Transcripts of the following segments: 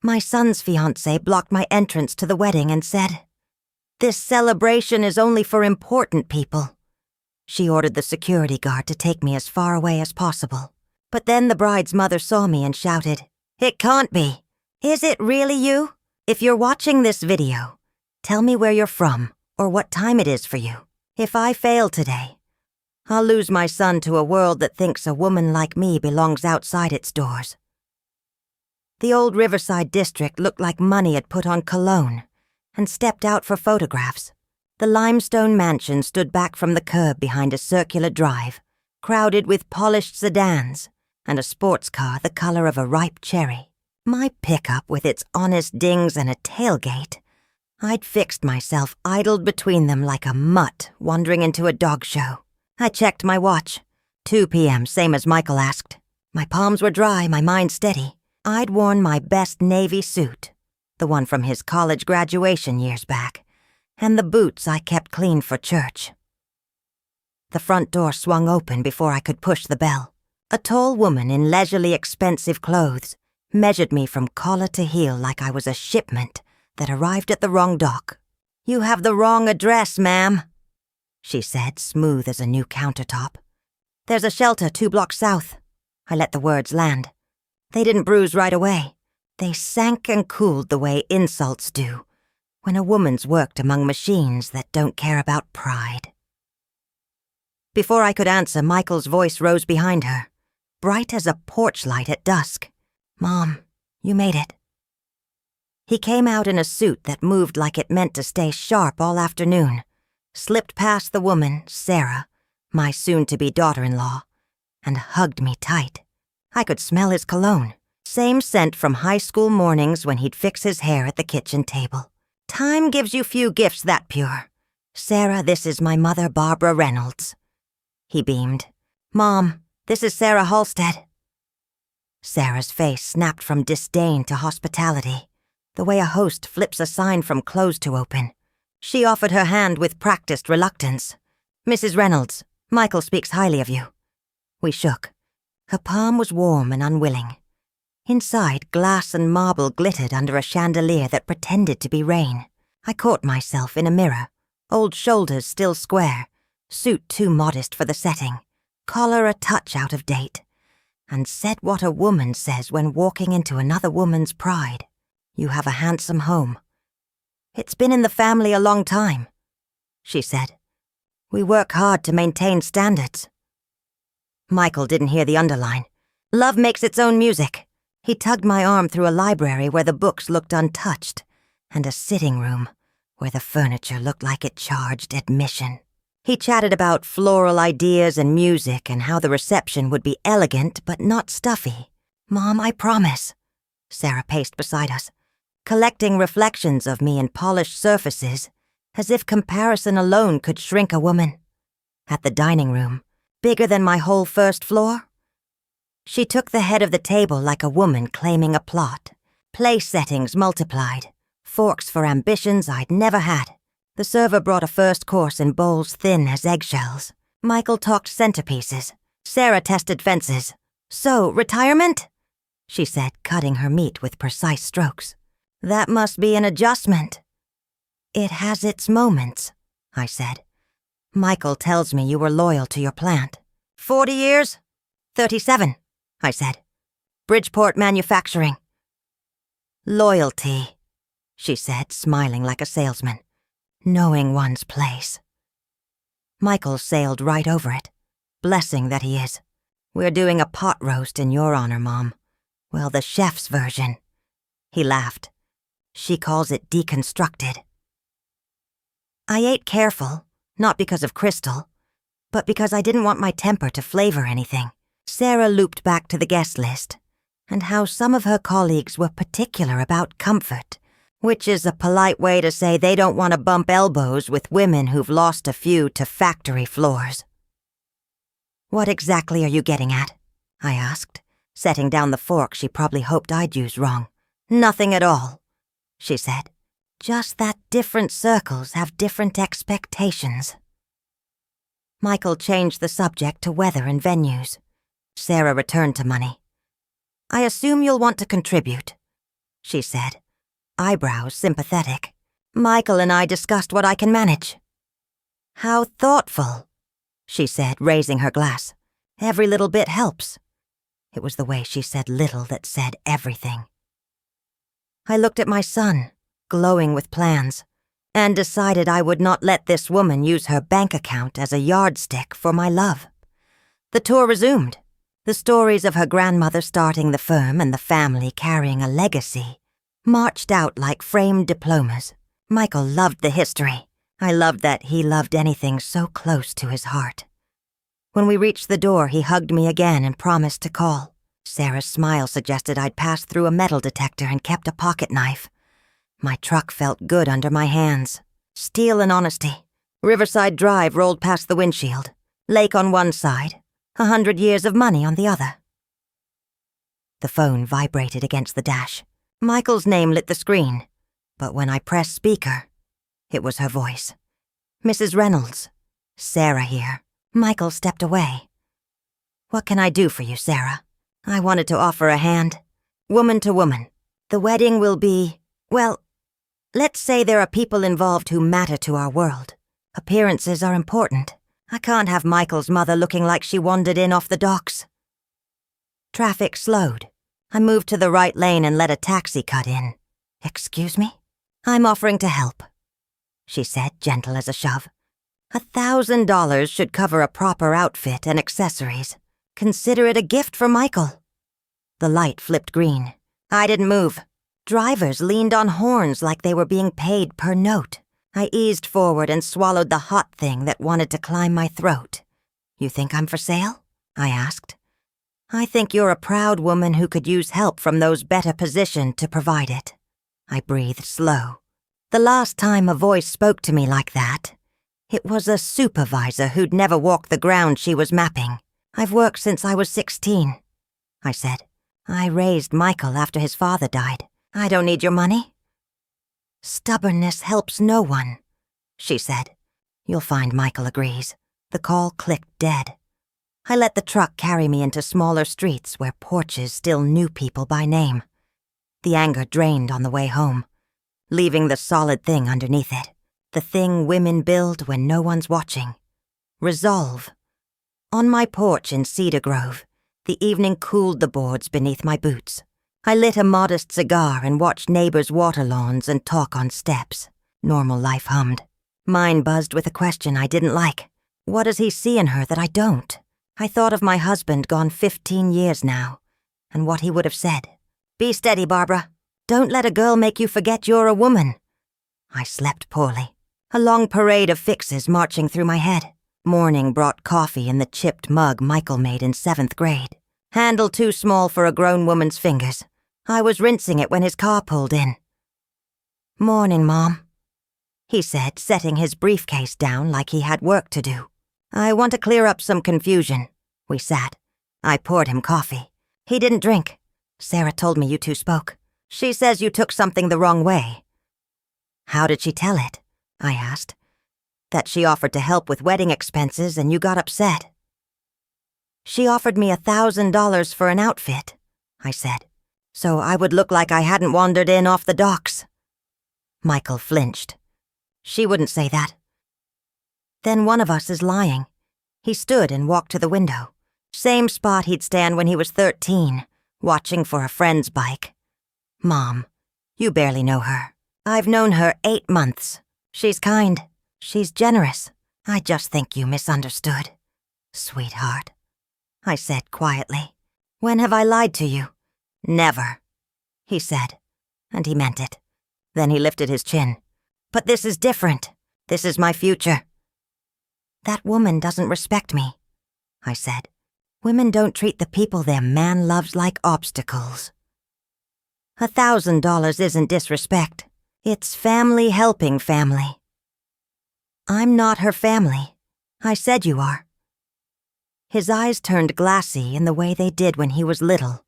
My son's fiancé blocked my entrance to the wedding and said, "This celebration is only for important people." She ordered the security guard to take me as far away as possible. But then the bride's mother saw me and shouted, "It can't be. Is it really you? If you're watching this video, tell me where you're from or what time it is for you. If I fail today, I'll lose my son to a world that thinks a woman like me belongs outside its doors." The old Riverside district looked like money had put on cologne and stepped out for photographs. The limestone mansion stood back from the curb behind a circular drive, crowded with polished sedans and a sports car the color of a ripe cherry. My pickup with its honest dings and a tailgate, I'd fixed myself idled between them like a mutt wandering into a dog show. I checked my watch. 2 p.m., same as Michael asked. My palms were dry, my mind steady. I'd worn my best navy suit, the one from his college graduation years back, and the boots I kept clean for church. The front door swung open before I could push the bell. A tall woman in leisurely expensive clothes measured me from collar to heel like I was a shipment that arrived at the wrong dock. "You have the wrong address, ma'am," she said, smooth as a new countertop. "There's a shelter 2 blocks south." I let the words land. They didn't bruise right away. They sank and cooled the way insults do when a woman's worked among machines that don't care about pride. Before I could answer, Michael's voice rose behind her, bright as a porch light at dusk. "Mom, you made it." He came out in a suit that moved like it meant to stay sharp all afternoon, slipped past the woman, Sarah, my soon-to-be daughter-in-law, and hugged me tight. I could smell his cologne, same scent from high school mornings when he'd fix his hair at the kitchen table. "Time gives you few gifts that pure. Sarah, this is my mother, Barbara Reynolds." He beamed. "Mom, this is Sarah Halstead." Sarah's face snapped from disdain to hospitality, the way a host flips a sign from closed to open. She offered her hand with practiced reluctance. "Mrs. Reynolds, Michael speaks highly of you." We shook. Her palm was warm and unwilling. Inside, glass and marble glittered under a chandelier that pretended to be rain. I caught myself in a mirror, old shoulders still square, suit too modest for the setting, collar a touch out of date, and said what a woman says when walking into another woman's pride. "You have a handsome home." "It's been in the family a long time," she said. "We work hard to maintain standards." Michael didn't hear the underline. "Love makes its own music." He tugged my arm through a library where the books looked untouched, and a sitting room where the furniture looked like it charged admission. He chatted about floral ideas and music and how the reception would be elegant but not stuffy. "Mom, I promise." Sarah paced beside us, collecting reflections of me in polished surfaces, as if comparison alone could shrink a woman. At the dining room, bigger than my whole first floor, she took the head of the table like a woman claiming a plot. Place settings multiplied, forks for ambitions I'd never had. The server brought a first course in bowls thin as eggshells. Michael talked centerpieces. Sarah tested fences. "So, retirement?" she said, cutting her meat with precise strokes. "That must be an adjustment." "It has its moments," I said. "Michael tells me you were loyal to your plant." 40 years? 37, I said. "Bridgeport Manufacturing." "Loyalty," she said, smiling like a salesman. "Knowing one's place." Michael sailed right over it. Blessing that he is. "We're doing a pot roast in your honor, Mom. Well, the chef's version." He laughed. "She calls it deconstructed." I ate careful, not because of Crystal, but because I didn't want my temper to flavor anything. Sarah looped back to the guest list, and how some of her colleagues were particular about comfort, which is a polite way to say they don't want to bump elbows with women who've lost a few to factory floors. "What exactly are you getting at?" I asked, setting down the fork she probably hoped I'd use wrong. "Nothing at all," she said. "Just that different circles have different expectations." Michael changed the subject to weather and venues. Sarah returned to money. "I assume you'll want to contribute." she said, eyebrows sympathetic. "Michael and I discussed what I can manage." "How thoughtful," she said, raising her glass. "Every little bit helps." It was the way she said little that said everything. I looked at my son, glowing with plans, and decided I would not let this woman use her bank account as a yardstick for my love. The tour resumed. The stories of her grandmother starting the firm and the family carrying a legacy marched out like framed diplomas. Michael loved the history. I loved that he loved anything so close to his heart. When we reached the door, he hugged me again and promised to call. Sarah's smile suggested I'd passed through a metal detector and kept a pocket knife. My truck felt good under my hands. Steel and honesty. Riverside Drive rolled past the windshield. Lake on one side, 100 years of money on the other. The phone vibrated against the dash. Michael's name lit the screen, but when I pressed speaker, it was her voice. "Mrs. Reynolds, Sarah here." Michael stepped away. "What can I do for you, Sarah?" I wanted to offer a hand. "Woman to woman. The wedding will be, well, let's say there are people involved who matter to our world. Appearances are important. I can't have Michael's mother looking like she wandered in off the docks." Traffic slowed. I moved to the right lane and let a taxi cut in. "Excuse me? I'm offering to help," she said, gentle as a shove. $1,000 should cover a proper outfit and accessories. Consider it a gift for Michael." The light flipped green. I didn't move. Drivers leaned on horns like they were being paid per note. I eased forward and swallowed the hot thing that wanted to climb my throat. "You think I'm for sale?" I asked. "I think you're a proud woman who could use help from those better positioned to provide it." I breathed slow. The last time a voice spoke to me like that, it was a supervisor who'd never walked the ground she was mapping. "I've worked since I was 16, I said. "I raised Michael after his father died. I don't need your money." "Stubbornness helps no one," she said. "You'll find Michael agrees." The call clicked dead. I let the truck carry me into smaller streets where porches still knew people by name. The anger drained on the way home, leaving the solid thing underneath it. The thing women build when no one's watching. Resolve. On my porch in Cedar Grove, the evening cooled the boards beneath my boots. I lit a modest cigar and watched neighbors water lawns and talk on steps. Normal life hummed. Mine buzzed with a question I didn't like. What does he see in her that I don't? I thought of my husband gone 15 years now, and what he would have said. "Be steady, Barbara. Don't let a girl make you forget you're a woman." I slept poorly. A long parade of fixes marching through my head. Morning brought coffee in the chipped mug Michael made in 7th grade. Handle too small for a grown woman's fingers. I was rinsing it when his car pulled in. "Morning, Mom," he said, setting his briefcase down like he had work to do. "I want to clear up some confusion." We sat. I poured him coffee. He didn't drink. "Sarah told me you two spoke. She says you took something the wrong way." "How did she tell it?" I asked. "That she offered to help with wedding expenses and you got upset." "She offered me $1,000 for an outfit," I said, "so I would look like I hadn't wandered in off the docks." Michael flinched. "She wouldn't say that." "Then one of us is lying." He stood and walked to the window. Same spot he'd stand when he was 13, watching for a friend's bike. "Mom, you barely know her. I've known her 8 months. She's kind. She's generous. I just think you misunderstood." "Sweetheart," I said quietly. "When have I lied to you?" "Never," he said, and he meant it. Then he lifted his chin. "But this is different. This is my future." "That woman doesn't respect me," I said. "Women don't treat the people their man loves like obstacles." $1,000 isn't disrespect. It's family helping family. "I'm not her family. I said you are." His eyes turned glassy in the way they did when he was little,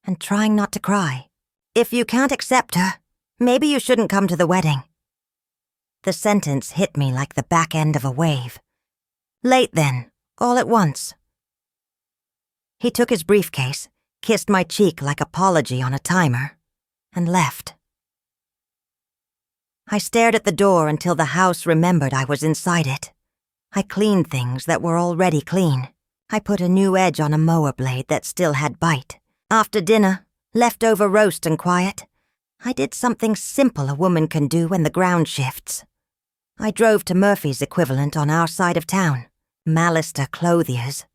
and trying not to cry. "If you can't accept her, maybe you shouldn't come to the wedding." The sentence hit me like the back end of a wave. "Late then, all at once." He took his briefcase, kissed my cheek like apology on a timer. and left. I stared at the door until the house remembered I was inside it. I cleaned things that were already clean. I put a new edge on a mower blade that still had bite. After dinner, leftover roast and quiet, I did something simple a woman can do when the ground shifts. I drove to Murphy's equivalent on our side of town, Mallister Clothiers,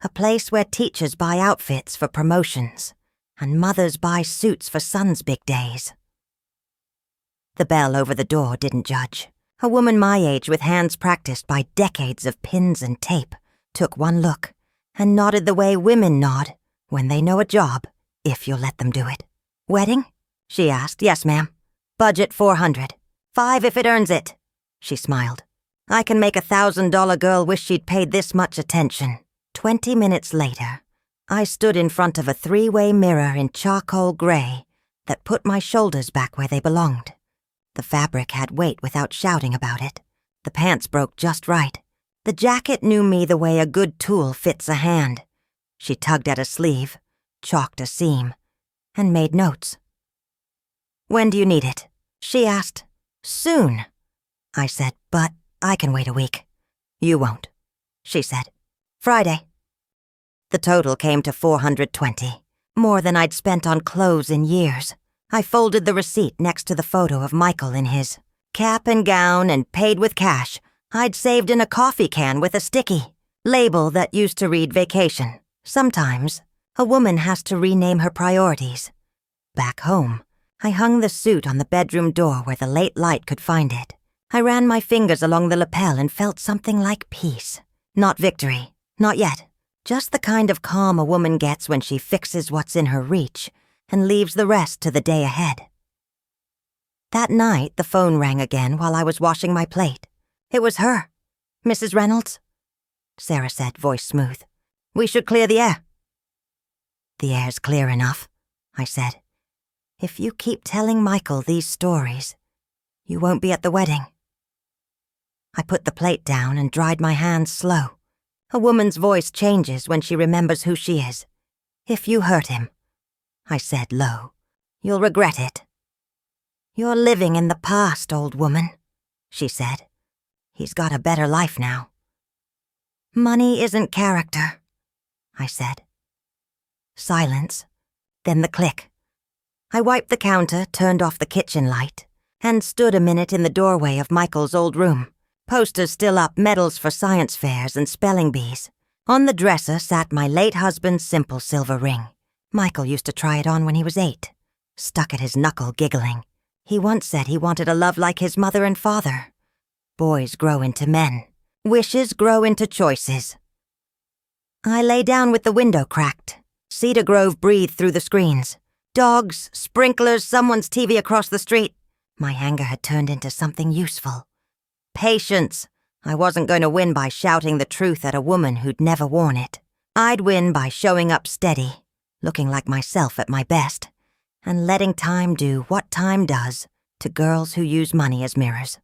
a place where teachers buy outfits for promotions and mothers buy suits for sons' big days. The bell over the door didn't judge. A woman my age with hands practiced by decades of pins and tape took one look and nodded the way women nod when they know a job, if you'll let them do it. "Wedding?" she asked. "Yes, ma'am. Budget $400. $5 if it earns it." She smiled. "I can make a $1,000 girl wish she'd paid this much attention." 20 minutes later, I stood in front of a 3-way mirror in charcoal gray that put my shoulders back where they belonged. The fabric had weight without shouting about it. The pants broke just right. The jacket knew me the way a good tool fits a hand. She tugged at a sleeve, chalked a seam, and made notes. "When do you need it?" she asked. "Soon," I said, "but I can wait a week." "You won't," she said. "Friday." The total came to $420, more than I'd spent on clothes in years. I folded the receipt next to the photo of Michael in his cap and gown and paid with cash I'd saved in a coffee can with a sticky label that used to read vacation. Sometimes, a woman has to rename her priorities. Back home, I hung the suit on the bedroom door where the late light could find it. I ran my fingers along the lapel and felt something like peace. Not victory, not yet. Just the kind of calm a woman gets when she fixes what's in her reach and leaves the rest to the day ahead. That night, the phone rang again while I was washing my plate. It was her. "Mrs. Reynolds?" Sarah said, voice smooth. "We should clear the air." "The air's clear enough," I said. "If you keep telling Michael these stories, you won't be at the wedding." I put the plate down and dried my hands slow. A woman's voice changes when she remembers who she is. "If you hurt him," I said low, "you'll regret it." "You're living in the past, old woman," she said. "He's got a better life now." "Money isn't character," I said. Silence, then the click. I wiped the counter, turned off the kitchen light, and stood a minute in the doorway of Michael's old room. Posters still up, medals for science fairs and spelling bees. On the dresser sat my late husband's simple silver ring. Michael used to try it on when he was 8. Stuck at his knuckle, giggling. He once said he wanted a love like his mother and father. Boys grow into men. Wishes grow into choices. I lay down with the window cracked. Cedar Grove breathed through the screens. Dogs, sprinklers, someone's TV across the street. My anger had turned into something useful. Patience. I wasn't going to win by shouting the truth at a woman who'd never worn it. I'd win by showing up steady, looking like myself at my best, and letting time do what time does to girls who use money as mirrors.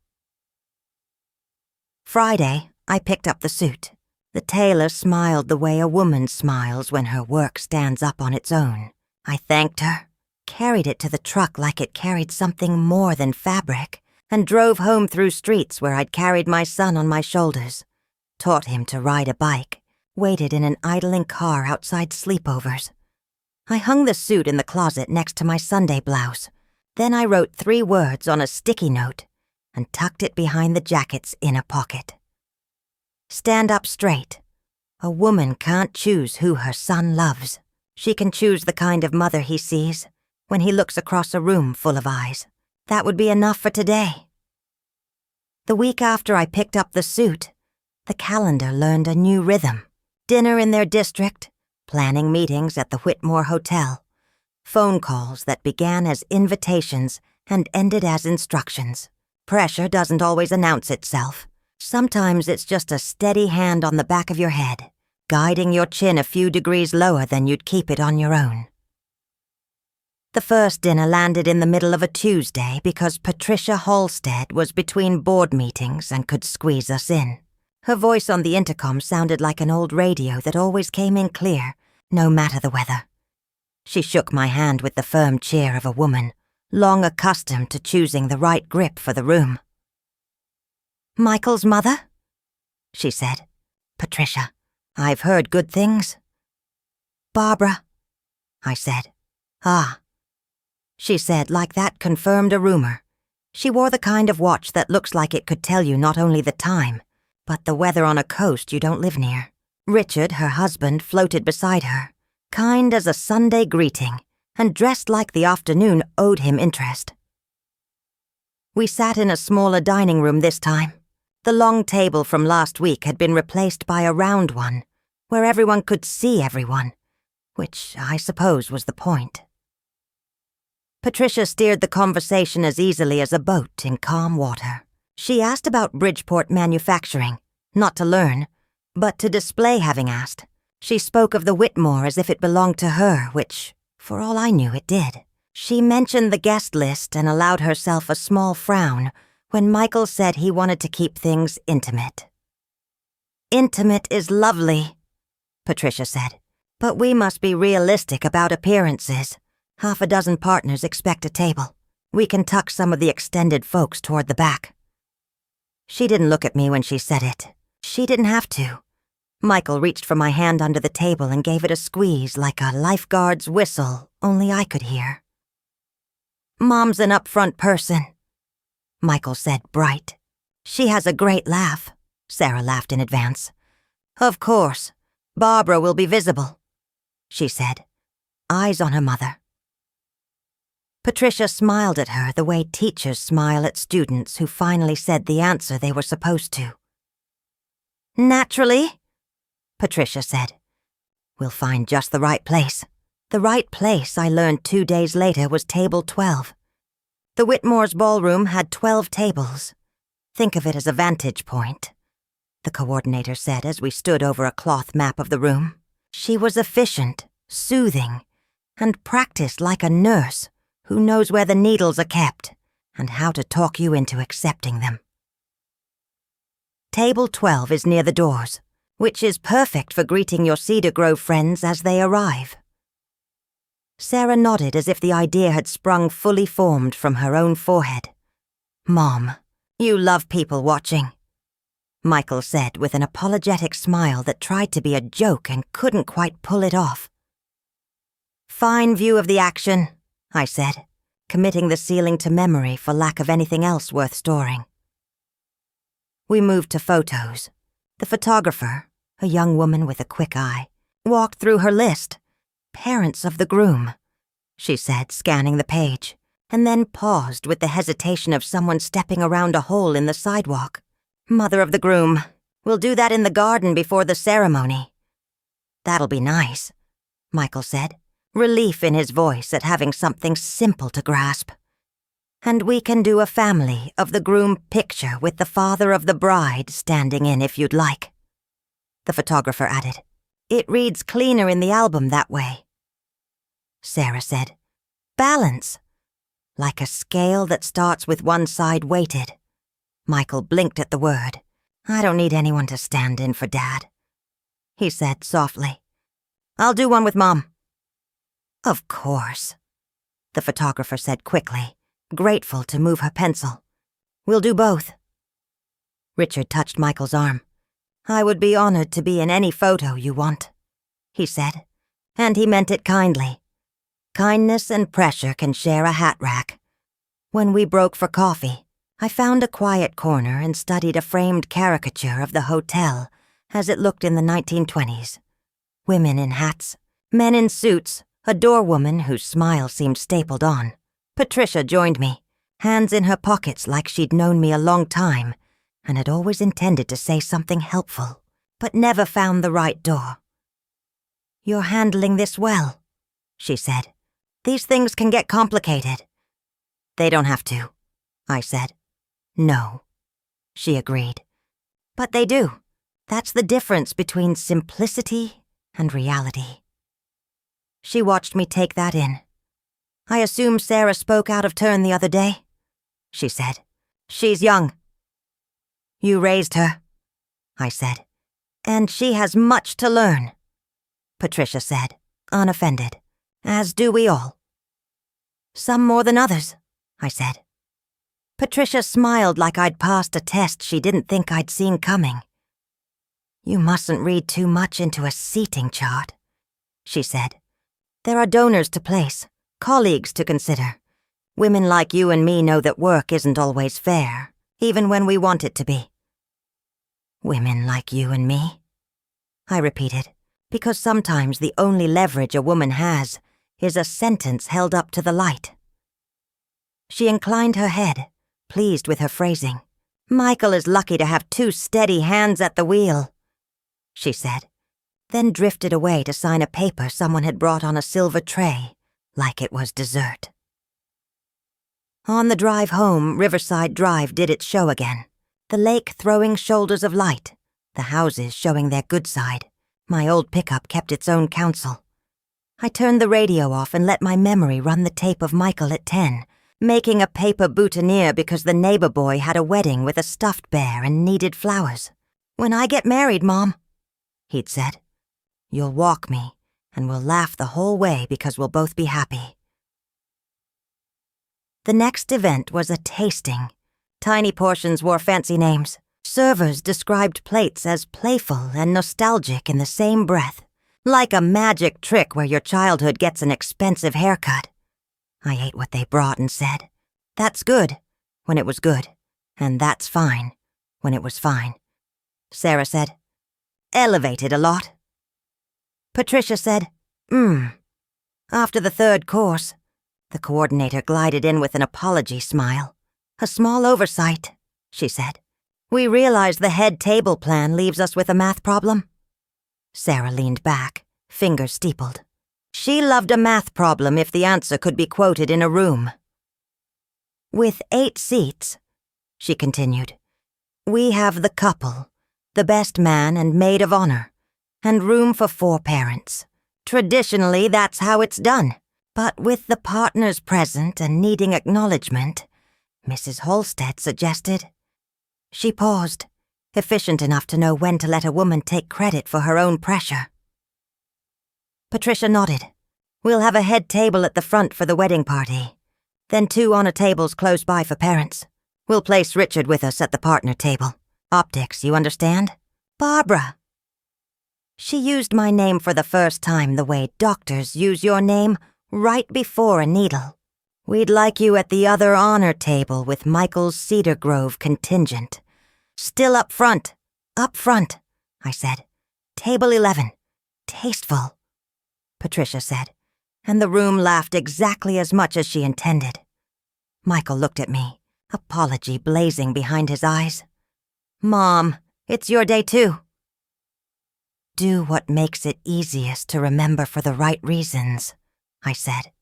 Friday, I picked up the suit. The tailor smiled the way a woman smiles when her work stands up on its own. I thanked her, carried it to the truck like it carried something more than fabric, and drove home through streets where I'd carried my son on my shoulders, taught him to ride a bike, waited in an idling car outside sleepovers. I hung the suit in the closet next to my Sunday blouse. Then I wrote 3 words on a sticky note and tucked it behind the jacket's inner pocket. Stand up straight. A woman can't choose who her son loves. She can choose the kind of mother he sees when he looks across a room full of eyes. That would be enough for today. The week after I picked up the suit, the calendar learned a new rhythm. Dinner in their district, planning meetings at the Whitmore Hotel, phone calls that began as invitations and ended as instructions. Pressure doesn't always announce itself. Sometimes it's just a steady hand on the back of your head, guiding your chin a few degrees lower than you'd keep it on your own. The first dinner landed in the middle of a Tuesday because Patricia Halstead was between board meetings and could squeeze us in. Her voice on the intercom sounded like an old radio that always came in clear, no matter the weather. She shook my hand with the firm cheer of a woman, long accustomed to choosing the right grip for the room. "Michael's mother?" she said. "Patricia, I've heard good things." "Barbara," I said. "Ah," she said, like that confirmed a rumor. She wore the kind of watch that looks like it could tell you not only the time, but the weather on a coast you don't live near. Richard, her husband, floated beside her, kind as a Sunday greeting, and dressed like the afternoon owed him interest. We sat in a smaller dining room this time. The long table from last week had been replaced by a round one, where everyone could see everyone, which I suppose was the point. Patricia steered the conversation as easily as a boat in calm water. She asked about Bridgeport manufacturing, not to learn, but to display having asked. She spoke of the Whitmore as if it belonged to her, which, for all I knew, it did. She mentioned the guest list and allowed herself a small frown when Michael said he wanted to keep things intimate. "Intimate is lovely," Patricia said, "but we must be realistic about appearances. Half a dozen partners expect a table. We can tuck some of the extended folks toward the back." She didn't look at me when she said it. She didn't have to. Michael reached for my hand under the table and gave it a squeeze like a lifeguard's whistle, only I could hear. "Mom's an upfront person," Michael said, bright. "She has a great laugh." Sarah laughed in advance. "Of course. Barbara will be visible," she said, eyes on her mother. Patricia smiled at her the way teachers smile at students who finally said the answer they were supposed to. "Naturally," Patricia said. "We'll find just the right place." The right place, I learned 2 days later, was table 12. The Whitmore's ballroom had 12 tables. Think of it as a vantage point, the coordinator said as we stood over a cloth map of the room. She was efficient, soothing, and practiced like a nurse who knows where the needles are kept and how to talk you into accepting them. Table 12 is near the doors, which is perfect for greeting your Cedar Grove friends as they arrive. Sarah nodded as if the idea had sprung fully formed from her own forehead. "Mom, you love people watching," Michael said with an apologetic smile that tried to be a joke and couldn't quite pull it off. "Fine view of the action," I said, committing the ceiling to memory for lack of anything else worth storing. We moved to photos. The photographer, a young woman with a quick eye, walked through her list. "Parents of the groom," she said, scanning the page, and then paused with the hesitation of someone stepping around a hole in the sidewalk. "Mother of the groom. We'll do that in the garden before the ceremony." "That'll be nice," Michael said, relief in his voice at having something simple to grasp. "And we can do a family of the groom picture with the father of the bride standing in if you'd like," the photographer added. "It reads cleaner in the album that way." Sarah said, "Balance. Like a scale that starts with one side weighted." Michael blinked at the word. "I don't need anyone to stand in for Dad," he said softly. "I'll do one with Mom." "Of course," the photographer said quickly, grateful to move her pencil. "We'll do both." Richard touched Michael's arm. "I would be honored to be in any photo you want," he said, and he meant it kindly. Kindness and pressure can share a hat rack. When we broke for coffee, I found a quiet corner and studied a framed caricature of the hotel as it looked in the 1920s. Women in hats, men in suits, a doorwoman whose smile seemed stapled on. Patricia joined me, hands in her pockets like she'd known me a long time and had always intended to say something helpful, but never found the right door. "You're handling this well," she said. "These things can get complicated." "They don't have to," I said. "No," she agreed. "But they do. That's the difference between simplicity and reality." She watched me take that in. "I assume Sarah spoke out of turn the other day," she said. "She's young." "You raised her," I said. "And she has much to learn," Patricia said, unoffended. "As do we all." "Some more than others," I said. Patricia smiled like I'd passed a test she didn't think I'd seen coming. You mustn't read too much into a seating chart, she said. There are donors to place, colleagues to consider. Women like you and me know that work isn't always fair, even when we want it to be. Women like you and me? I repeated, because sometimes the only leverage a woman has is a sentence held up to the light. She inclined her head, pleased with her phrasing. Michael is lucky to have two steady hands at the wheel, she said, then drifted away to sign a paper someone had brought on a silver tray, like it was dessert. On the drive home, Riverside Drive did its show again. The lake throwing shoulders of light, the houses showing their good side. My old pickup kept its own counsel. I turned the radio off and let my memory run the tape of Michael at 10, making a paper boutonniere because the neighbor boy had a wedding with a stuffed bear and needed flowers. "When I get married, Mom," he'd said, "you'll walk me, and we'll laugh the whole way because we'll both be happy." The next event was a tasting. Tiny portions wore fancy names. Servers described plates as playful and nostalgic in the same breath, like a magic trick where your childhood gets an expensive haircut. I ate what they brought and said, "That's good," when it was good, and "That's fine," when it was fine. Sarah said, "Elevated a lot." Patricia said, After the third course, the coordinator glided in with an apology smile. "A small oversight," she said. "We realize the head table plan leaves us with a math problem." Sarah leaned back, fingers steepled. She loved a math problem if the answer could be quoted in a room. "With 8 seats," she continued, "we have the couple, the best man and maid of honor, and room for 4 parents. Traditionally, that's how it's done. But with the partners present and needing acknowledgement, Mrs. Halstead suggested." She paused, efficient enough to know when to let a woman take credit for her own pressure. Patricia nodded. "We'll have a head table at the front for the wedding party, then 2 honor tables close by for parents. We'll place Richard with us at the partner table. Optics, you understand? Barbara." She used my name for the first time the way doctors use your name right before a needle. "We'd like you at the other honor table with Michael's Cedar Grove contingent. Still up front, I said. "Table 11. Tasteful," Patricia said, and the room laughed exactly as much as she intended. Michael looked at me, apology blazing behind his eyes. "Mom, it's your day too." "Do what makes it easiest to remember for the right reasons," I said.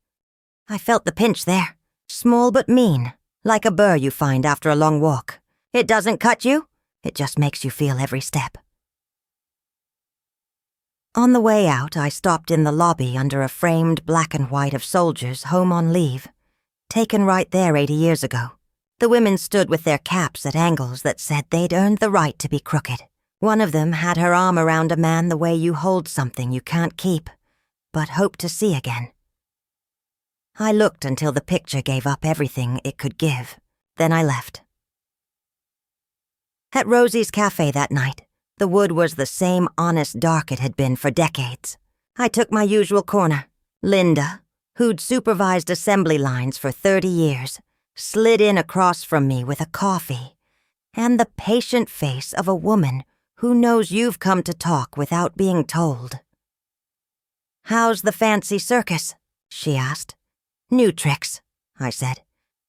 I felt the pinch there, small but mean, like a burr you find after a long walk. It doesn't cut you, it just makes you feel every step. On the way out, I stopped in the lobby under a framed black and white of soldiers home on leave, taken right there 80 years ago. The women stood with their caps at angles that said they'd earned the right to be crooked. One of them had her arm around a man the way you hold something you can't keep, but hope to see again. I looked until the picture gave up everything it could give. Then I left. At Rosie's Cafe that night, the wood was the same honest dark it had been for decades. I took my usual corner. Linda, who'd supervised assembly lines for 30 years, slid in across from me with a coffee, and the patient face of a woman who knows you've come to talk without being told. "How's the fancy circus?" she asked. "New tricks," I said.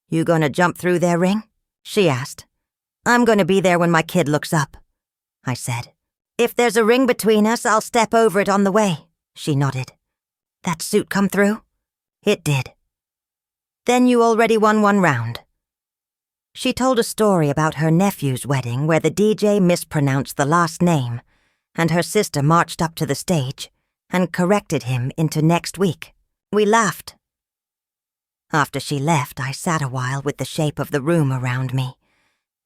"You gonna jump through their ring?" she asked. "I'm gonna be there when my kid looks up," I said. "If there's a ring between us, I'll step over it on the way," she nodded. "That suit come through?" It did. "Then you already won 1 round." She told a story about her nephew's wedding where the DJ mispronounced the last name, and her sister marched up to the stage and corrected him into next week. We laughed. After she left, I sat a while with the shape of the room around me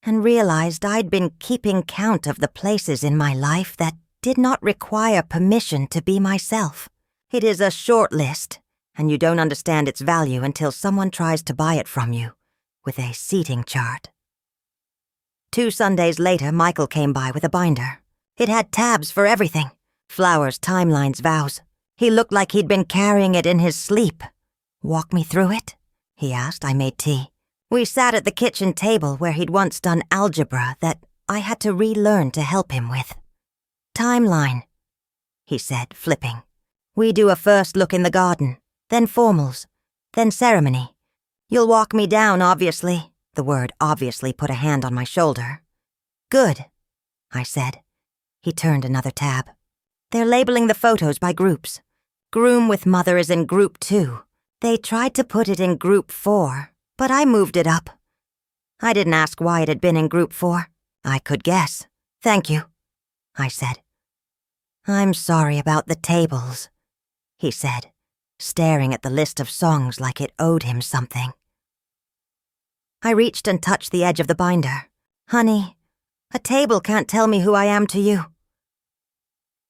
and realized I'd been keeping count of the places in my life that did not require permission to be myself. It is a short list, and you don't understand its value until someone tries to buy it from you, with a seating chart. 2 Sundays later, Michael came by with a binder. It had tabs for everything. Flowers, timelines, vows. He looked like he'd been carrying it in his sleep. "Walk me through it?" he asked. I made tea. We sat at the kitchen table where he'd once done algebra that I had to relearn to help him with. "Timeline," he said, flipping. "We do a first look in the garden, then formals, then ceremony. You'll walk me down, obviously." The word obviously put a hand on my shoulder. "Good," I said. He turned another tab. "They're labeling the photos by groups. Groom with mother is in group 2. They tried to put it in group 4, but I moved it up. I didn't ask why it had been in group 4. I could guess. "Thank you," I said. "I'm sorry about the tables," he said, staring at the list of songs like it owed him something. I reached and touched the edge of the binder. "Honey, a table can't tell me who I am to you."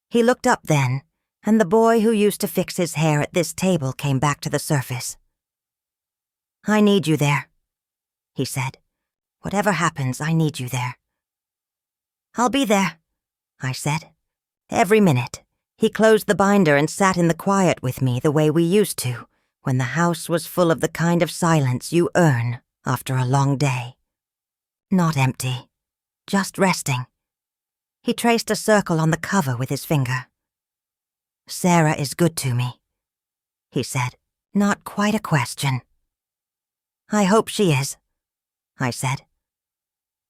He looked up then, and the boy who used to fix his hair at this table came back to the surface. "I need you there," he said. "Whatever happens, I need you there." "I'll be there," I said. Every minute, he closed the binder and sat in the quiet with me the way we used to, when the house was full of the kind of silence you earn after a long day. Not empty, just resting. He traced a circle on the cover with his finger. "Sarah is good to me," he said, not quite a question. "I hope she is," I said.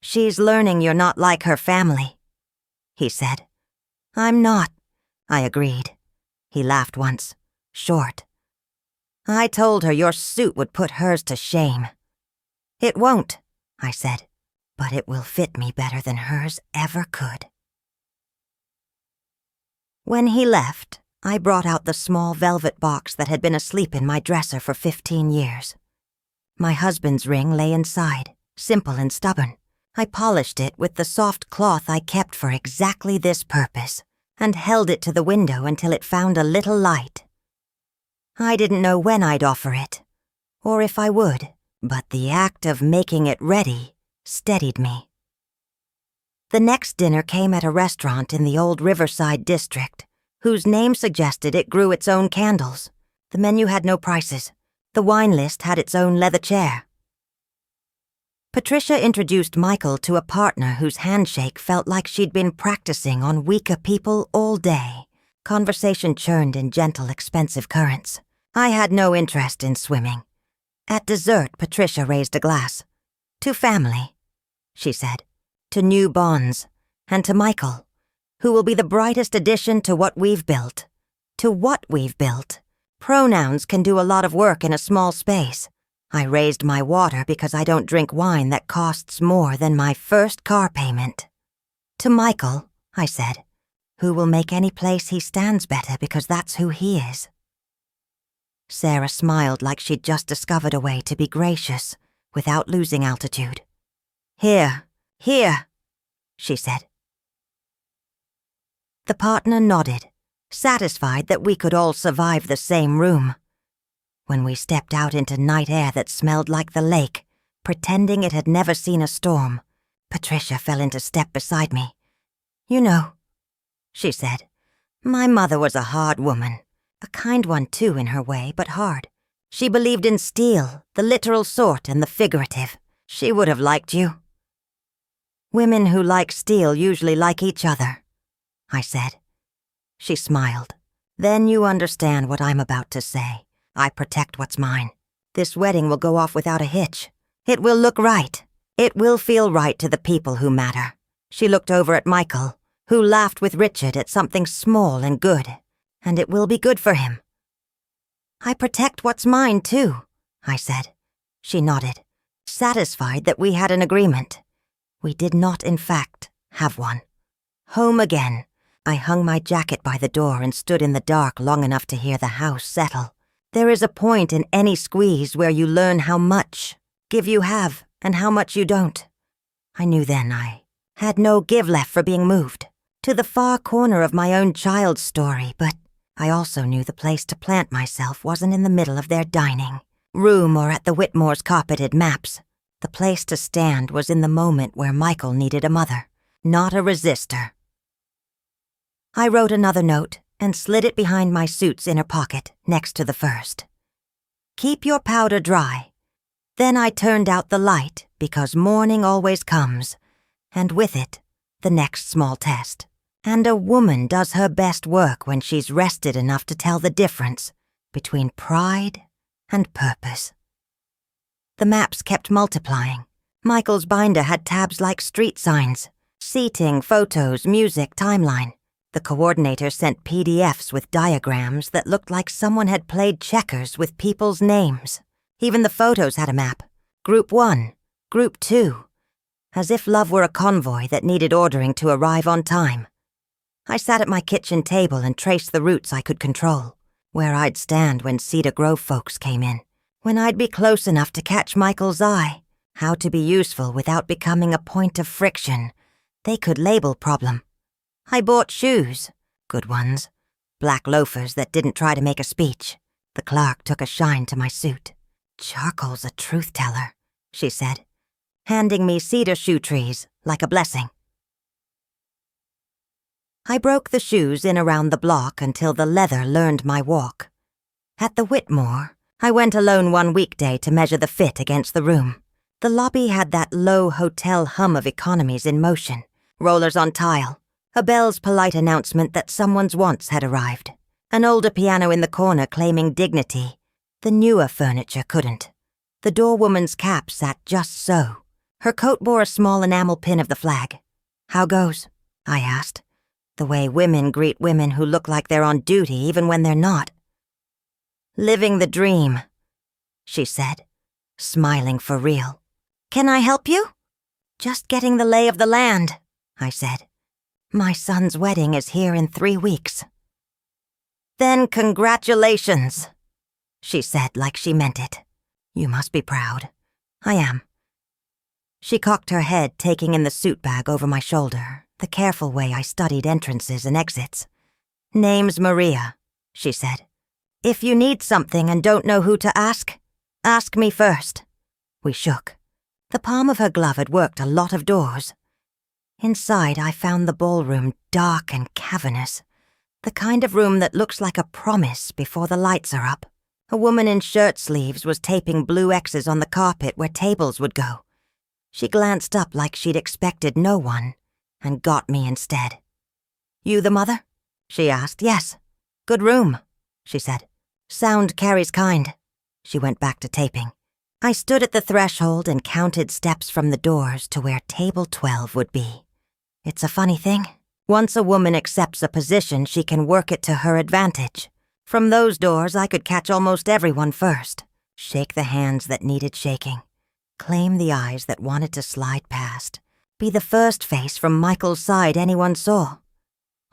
"She's learning you're not like her family," he said. "I'm not," I agreed. He laughed once, short. "I told her your suit would put hers to shame." "It won't," I said, "but it will fit me better than hers ever could." When he left, I brought out the small velvet box that had been asleep in my dresser for 15 years. My husband's ring lay inside, simple and stubborn. I polished it with the soft cloth I kept for exactly this purpose, and held it to the window until it found a little light. I didn't know when I'd offer it, or if I would, but the act of making it ready steadied me. The next dinner came at a restaurant in the old Riverside district, whose name suggested it grew its own candles. The menu had no prices. The wine list had its own leather chair. Patricia introduced Michael to a partner whose handshake felt like she'd been practicing on weaker people all day. Conversation churned in gentle, expensive currents. I had no interest in swimming. At dessert, Patricia raised a glass. "To family," she said. "To new bonds. And to Michael, who will be the brightest addition to what we've built." To what we've built. Pronouns can do a lot of work in a small space. I raised my water because I don't drink wine that costs more than my first car payment. "To Michael," I said, "who will make any place he stands better because that's who he is." Sarah smiled like she'd just discovered a way to be gracious without losing altitude. Here, she said. The partner nodded, satisfied that we could all survive the same room. When we stepped out into night air that smelled like the lake, pretending it had never seen a storm, Patricia fell into step beside me. "You know," she said, "my mother was a hard woman. A kind one, too, in her way, but hard. She believed in steel, the literal sort and the figurative. She would have liked you." "Women who like steel usually like each other," I said. She smiled. "Then you understand what I'm about to say. I protect what's mine. This wedding will go off without a hitch. It will look right. It will feel right to the people who matter." She looked over at Michael, who laughed with Richard at something small and good. "And it will be good for him." "I protect what's mine, too," I said. She nodded, satisfied that we had an agreement. We did not, in fact, have one. Home again. I hung my jacket by the door and stood in the dark long enough to hear the house settle. There is a point in any squeeze where you learn how much give you have and how much you don't. I knew then I had no give left for being moved to the far corner of my own child's story, but I also knew the place to plant myself wasn't in the middle of their dining room or at the Whitmore's carpeted maps. The place to stand was in the moment where Michael needed a mother, not a resistor. I wrote another note and slid it behind my suit's inner pocket, next to the first. Keep your powder dry. Then I turned out the light because morning always comes, and with it, the next small test. And a woman does her best work when she's rested enough to tell the difference between pride and purpose. The maps kept multiplying. Michael's binder had tabs like street signs, seating, photos, music, timeline. The coordinator sent PDFs with diagrams that looked like someone had played checkers with people's names. Even the photos had a map. Group 1, Group 2. As if love were a convoy that needed ordering to arrive on time. I sat at my kitchen table and traced the routes I could control, where I'd stand when Cedar Grove folks came in, when I'd be close enough to catch Michael's eye, how to be useful without becoming a point of friction. They could label problem. I bought shoes, good ones, black loafers that didn't try to make a speech. The clerk took a shine to my suit. Charcoal's a truth-teller, she said, handing me cedar shoe trees like a blessing. I broke the shoes in around the block until the leather learned my walk. At the Whitmore, I went alone one weekday to measure the fit against the room. The lobby had that low hotel hum of economies in motion, rollers on tile, a bell's polite announcement that someone's wants had arrived, an older piano in the corner claiming dignity. The newer furniture couldn't. The doorwoman's cap sat just so. Her coat bore a small enamel pin of the flag. How goes? I asked. The way women greet women who look like they're on duty even when they're not. Living the dream, she said, smiling for real. Can I help you? Just getting the lay of the land, I said. My son's wedding is here in 3 weeks. Then congratulations, she said like she meant it. You must be proud. I am. She cocked her head, taking in the suit bag over my shoulder, the careful way I studied entrances and exits. Name's Maria, she said. If you need something and don't know who to ask me first. We shook. The palm of her glove had worked a lot of doors. Inside, I found the ballroom dark and cavernous, the kind of room that looks like a promise before the lights are up. A woman in shirt sleeves was taping blue X's on the carpet where tables would go. She glanced up like she'd expected no one, and got me instead. You the mother? She asked. Yes. Good room, she said. Sound carries kind. She went back to taping. I stood at the threshold and counted steps from the doors to where table 12 would be. It's a funny thing. Once a woman accepts a position, she can work it to her advantage. From those doors, I could catch almost everyone first, shake the hands that needed shaking, claim the eyes that wanted to slide past, be the first face from Michael's side anyone saw.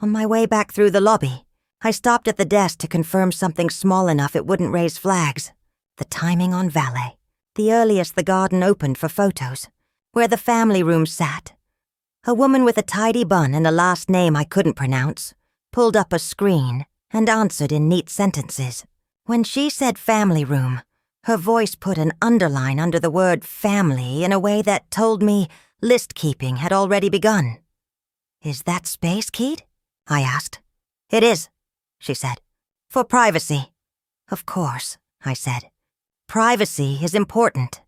On my way back through the lobby, I stopped at the desk to confirm something small enough it wouldn't raise flags. The timing on valet, the earliest the garden opened for photos, where the family room sat. A woman with a tidy bun and a last name I couldn't pronounce pulled up a screen and answered in neat sentences. When she said family room, her voice put an underline under the word family in a way that told me list-keeping had already begun. Is that space keyed? I asked. It is, she said. For privacy. Of course, I said. Privacy is important.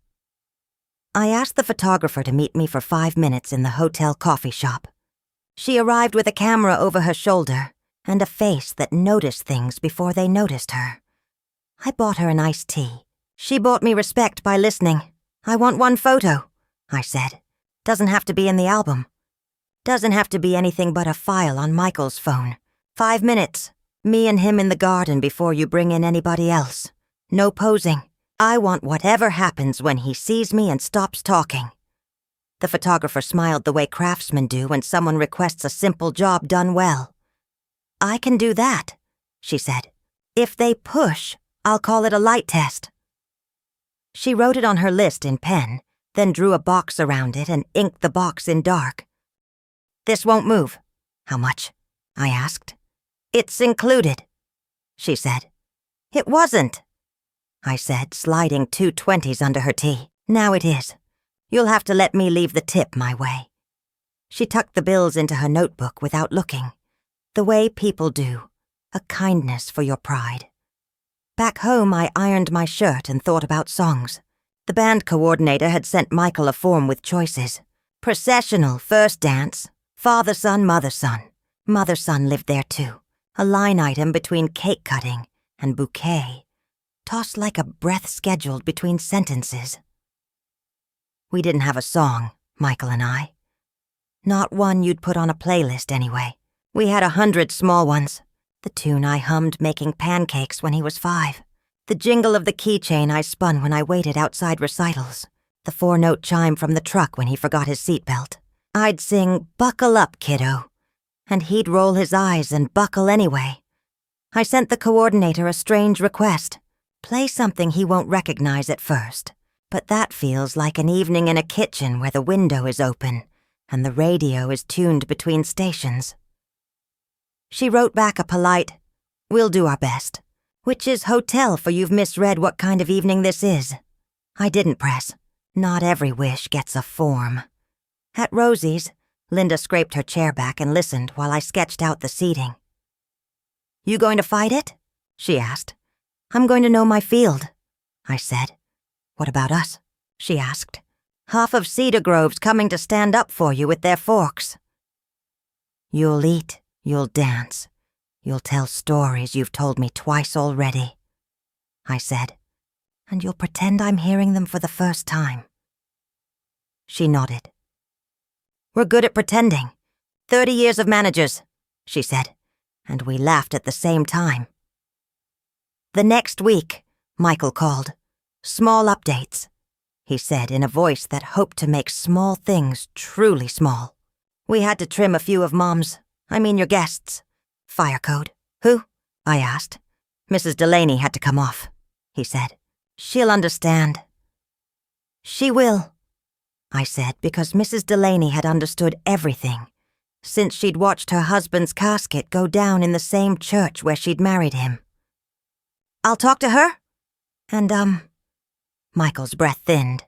I asked the photographer to meet me for 5 minutes in the hotel coffee shop. She arrived with a camera over her shoulder and a face that noticed things before they noticed her. I bought her an iced tea. She bought me respect by listening. I want one photo, I said. Doesn't have to be in the album. Doesn't have to be anything but a file on Michael's phone. 5 minutes. Me and him in the garden before you bring in anybody else. No posing. I want whatever happens when he sees me and stops talking. The photographer smiled the way craftsmen do when someone requests a simple job done well. I can do that, she said. If they push, I'll call it a light test. She wrote it on her list in pen, then drew a box around it and inked the box in dark. This won't move. How much? I asked. It's included, she said. It wasn't, I said, sliding 2 20s under her tea. Now it is. You'll have to let me leave the tip my way." She tucked the bills into her notebook without looking. The way people do, a kindness for your pride. Back home, I ironed my shirt and thought about songs. The band coordinator had sent Michael a form with choices. Processional, first dance, father-son, mother-son. Mother-son lived there too, a line item between cake cutting and bouquet, tossed like a breath scheduled between sentences. We didn't have a song, Michael and I. Not one you'd put on a playlist anyway. We had 100 small ones. The tune I hummed making pancakes when he was 5. The jingle of the keychain I spun when I waited outside recitals. The 4-note chime from the truck when he forgot his seatbelt. I'd sing, "Buckle up, kiddo," and he'd roll his eyes and buckle anyway. I sent the coordinator a strange request. Play something he won't recognize at first, but that feels like an evening in a kitchen where the window is open and the radio is tuned between stations. She wrote back a polite, "We'll do our best," which is hotel for you've misread what kind of evening this is. I didn't press. Not every wish gets a form. At Rosie's, Linda scraped her chair back and listened while I sketched out the seating. "You going to fight it?" she asked. "I'm going to know my field," I said. "What about us?" she asked. "Half of Cedar Grove's coming to stand up for you with their forks." "You'll eat, you'll dance, you'll tell stories you've told me twice already," I said, "and you'll pretend I'm hearing them for the first time." She nodded. "We're good at pretending. 30 years of managers," she said, and we laughed at the same time. "The next week," Michael called. "Small updates," he said in a voice that hoped to make small things truly small. "We had to trim a few of your guests. Fire code." "Who?" I asked. "Mrs. Delaney had to come off," he said. "She'll understand." "She will," I said, because Mrs. Delaney had understood everything, since she'd watched her husband's casket go down in the same church where she'd married him. "I'll talk to her? And, Michael's breath thinned.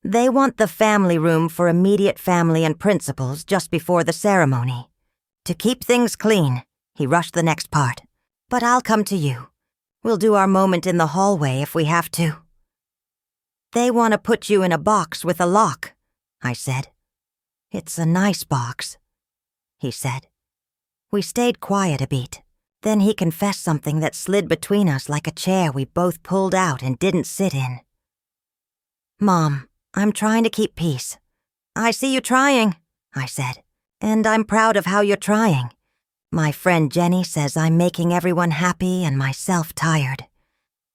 "They want the family room for immediate family and principals just before the ceremony. To keep things clean," he rushed the next part. "But I'll come to you. We'll do our moment in the hallway if we have to." "They want to put you in a box with a lock," I said. "It's a nice box," he said. We stayed quiet a beat. Then he confessed something that slid between us like a chair we both pulled out and didn't sit in. "Mom, I'm trying to keep peace." "I see you trying," I said, "and I'm proud of how you're trying. My friend Jenny says I'm making everyone happy and myself tired.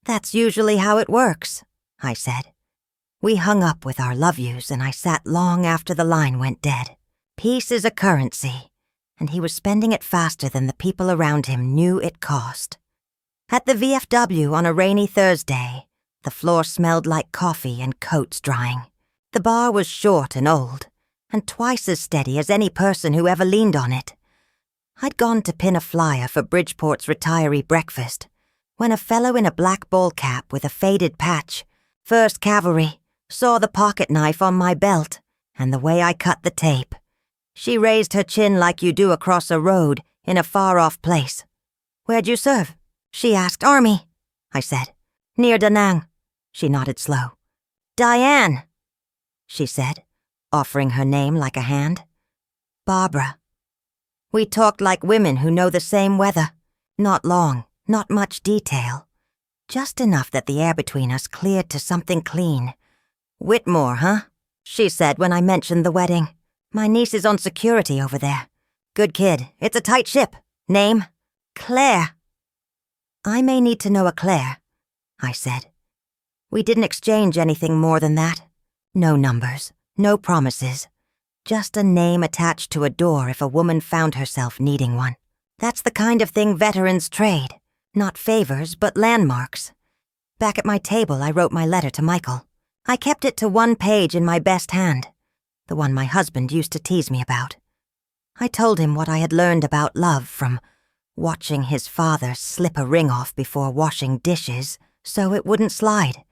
That's usually how it works," I said. We hung up with our love yous and I sat long after the line went dead. Peace is a currency, and he was spending it faster than the people around him knew it cost. At the VFW on a rainy Thursday, the floor smelled like coffee and coats drying. The bar was short and old, and twice as steady as any person who ever leaned on it. I'd gone to pin a flyer for Bridgeport's retiree breakfast, when a fellow in a black ball cap with a faded patch, 1st Cavalry, saw the pocket knife on my belt and the way I cut the tape. She raised her chin like you do across a road in a far-off place. "Where'd you serve?" she asked. "Army," I said. "Near Da Nang." She nodded slow. "Diane," she said, offering her name like a hand. "Barbara." We talked like women who know the same weather. Not long, not much detail. Just enough that the air between us cleared to something clean. "Whitmore, huh?" she said when I mentioned the wedding. "My niece is on security over there. Good kid. It's a tight ship. Name? Claire." "I may need to know a Claire," I said. We didn't exchange anything more than that. No numbers, no promises. Just a name attached to a door if a woman found herself needing one. That's the kind of thing veterans trade. Not favors, but landmarks. Back at my table, I wrote my letter to Michael. I kept it to 1 page in my best hand, the one my husband used to tease me about. I told him what I had learned about love from watching his father slip a ring off before washing dishes so it wouldn't slide,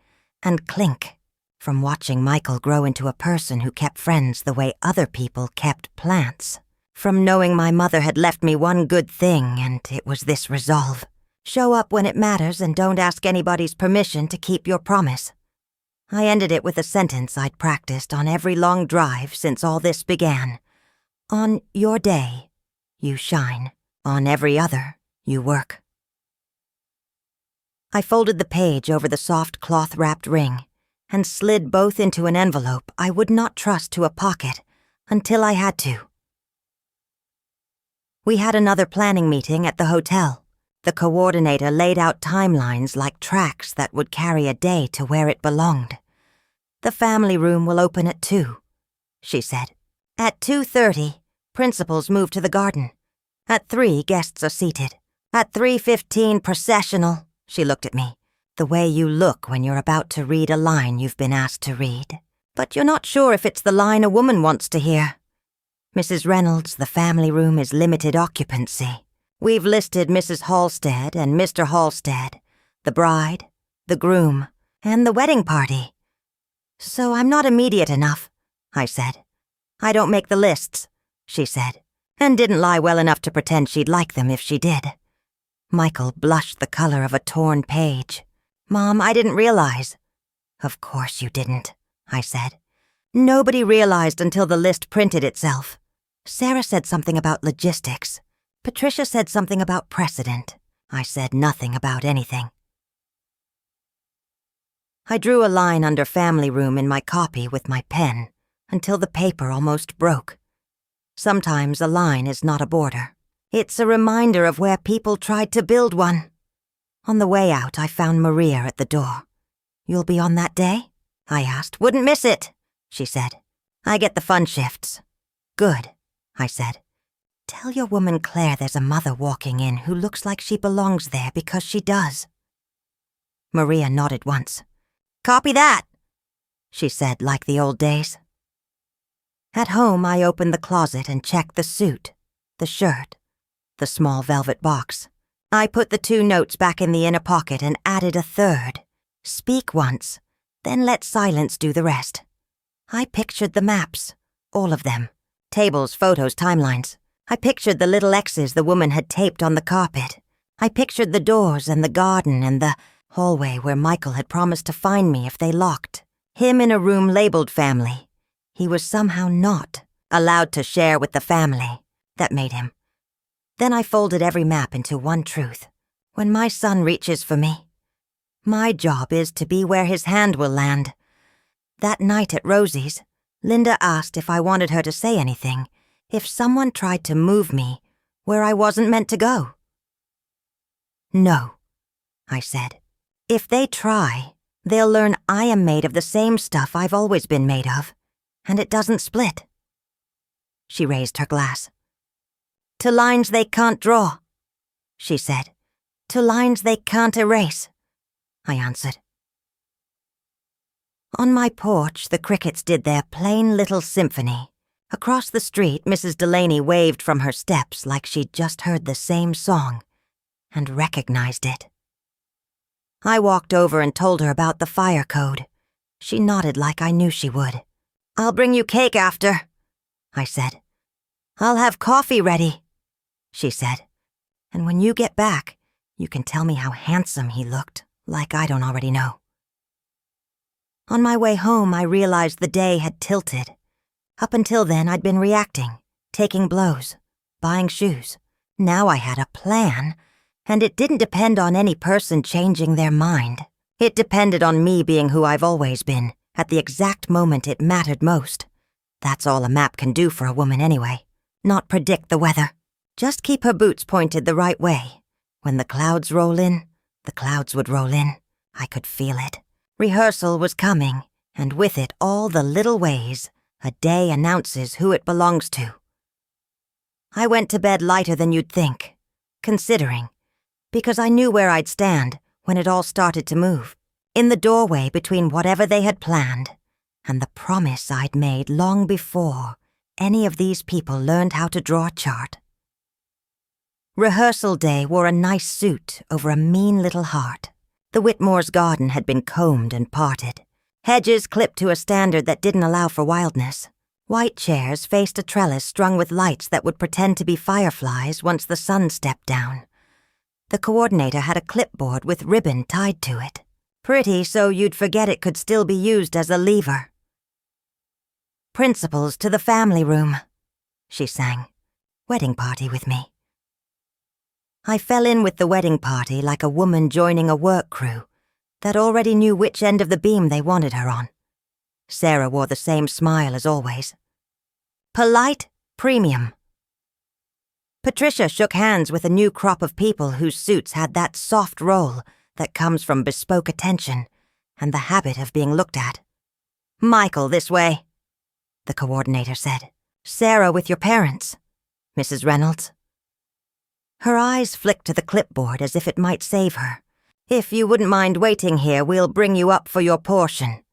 and clink, From watching Michael grow into a person who kept friends the way other people kept plants. From knowing my mother had left me one good thing, and it was this resolve. Show up when it matters and don't ask anybody's permission to keep your promise. I ended it with a sentence I'd practiced on every long drive since all this began. On your day, you shine. On every other, you work. I folded the page over the soft cloth-wrapped ring and slid both into an envelope I would not trust to a pocket until I had to. We had another planning meeting at the hotel. The coordinator laid out timelines like tracks that would carry a day to where it belonged. The family room will open at 2, she said. At 2:30, principals move to the garden. At 3, guests are seated. At 3:15, processional. She looked at me, the way you look when you're about to read a line you've been asked to read. But you're not sure if it's the line a woman wants to hear. Mrs. Reynolds, the family room is limited occupancy. We've listed Mrs. Halstead and Mr. Halstead, the bride, the groom, and the wedding party. So I'm not immediate enough, I said. I don't make the lists, she said, and didn't lie well enough to pretend she'd like them if she did. Michael blushed the color of a torn page. Mom, I didn't realize. Of course you didn't, I said. Nobody realized until the list printed itself. Sarah said something about logistics. Patricia said something about precedent. I said nothing about anything. I drew a line under family room in my copy with my pen until the paper almost broke. Sometimes a line is not a border. It's a reminder of where people tried to build one. On the way out, I found Maria at the door. You'll be on that day? I asked. Wouldn't miss it, she said. I get the fun shifts. Good, I said. Tell your woman Claire there's a mother walking in who looks like she belongs there because she does. Maria nodded once. Copy that, she said like the old days. At home, I opened the closet and checked the suit, the shirt, the small velvet box. I put the 2 notes back in the inner pocket and added a third. Speak once, then let silence do the rest. I pictured the maps, all of them. Tables, photos, timelines. I pictured the little X's the woman had taped on the carpet. I pictured the doors and the garden and the hallway where Michael had promised to find me if they locked. Him in a room labeled family. He was somehow not allowed to share with the family. That made him. Then I folded every map into one truth. When my son reaches for me, my job is to be where his hand will land. That night at Rosie's, Linda asked if I wanted her to say anything if someone tried to move me where I wasn't meant to go. No, I said. If they try, they'll learn I am made of the same stuff I've always been made of, and it doesn't split. She raised her glass. To lines they can't draw, she said. To lines they can't erase, I answered. On my porch, the crickets did their plain little symphony. Across the street, Mrs. Delaney waved from her steps like she'd just heard the same song and recognized it. I walked over and told her about the fire code. She nodded like I knew she would. I'll bring you cake after, I said. I'll have coffee ready, she said. And when you get back, you can tell me how handsome he looked, like I don't already know. On my way home, I realized the day had tilted. Up until then, I'd been reacting, taking blows, buying shoes. Now I had a plan, and it didn't depend on any person changing their mind. It depended on me being who I've always been, at the exact moment it mattered most. That's all a map can do for a woman anyway. Not predict the weather. Just keep her boots pointed the right way. When the clouds roll in, the clouds would roll in. I could feel it. Rehearsal was coming, and with it all the little ways a day announces who it belongs to. I went to bed lighter than you'd think, considering, because I knew where I'd stand when it all started to move, in the doorway between whatever they had planned and the promise I'd made long before any of these people learned how to draw a chart. Rehearsal day wore a nice suit over a mean little heart. The Whitmore's garden had been combed and parted. Hedges clipped to a standard that didn't allow for wildness. White chairs faced a trellis strung with lights that would pretend to be fireflies once the sun stepped down. The coordinator had a clipboard with ribbon tied to it. Pretty so you'd forget it could still be used as a lever. "Principals to the family room," she sang. "Wedding party with me." I fell in with the wedding party like a woman joining a work crew that already knew which end of the beam they wanted her on. Sarah wore the same smile as always. Polite, premium. Patricia shook hands with a new crop of people whose suits had that soft roll that comes from bespoke attention and the habit of being looked at. "Michael, this way," the coordinator said. "Sarah with your parents, Mrs. Reynolds." Her eyes flicked to the clipboard as if it might save her. "If you wouldn't mind waiting here, we'll bring you up for your portion."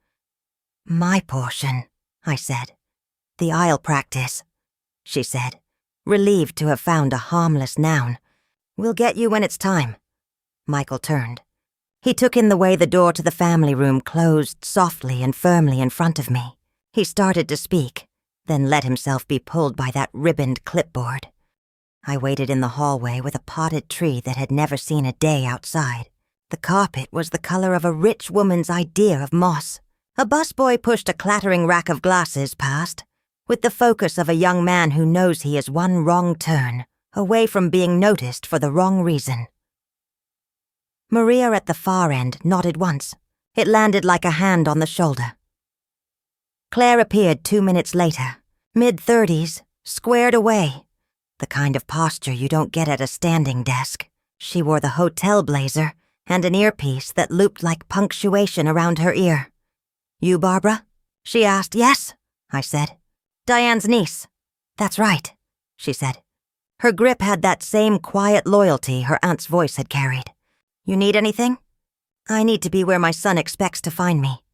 "My portion," I said. "The aisle practice," she said, relieved to have found a harmless noun. "We'll get you when it's time." Michael turned. He took in the way the door to the family room closed softly and firmly in front of me. He started to speak, then let himself be pulled by that ribboned clipboard. I waited in the hallway with a potted tree that had never seen a day outside. The carpet was the color of a rich woman's idea of moss. A busboy pushed a clattering rack of glasses past, with the focus of a young man who knows he is one wrong turn away from being noticed for the wrong reason. Maria at the far end nodded once. It landed like a hand on the shoulder. Claire appeared 2 minutes later, mid-30s, squared away. The kind of posture you don't get at a standing desk. She wore the hotel blazer and an earpiece that looped like punctuation around her ear. "You, Barbara?" she asked. "Yes," I said. "Diane's niece." "That's right," she said. Her grip had that same quiet loyalty her aunt's voice had carried. "You need anything?" "I need to be where my son expects to find me,"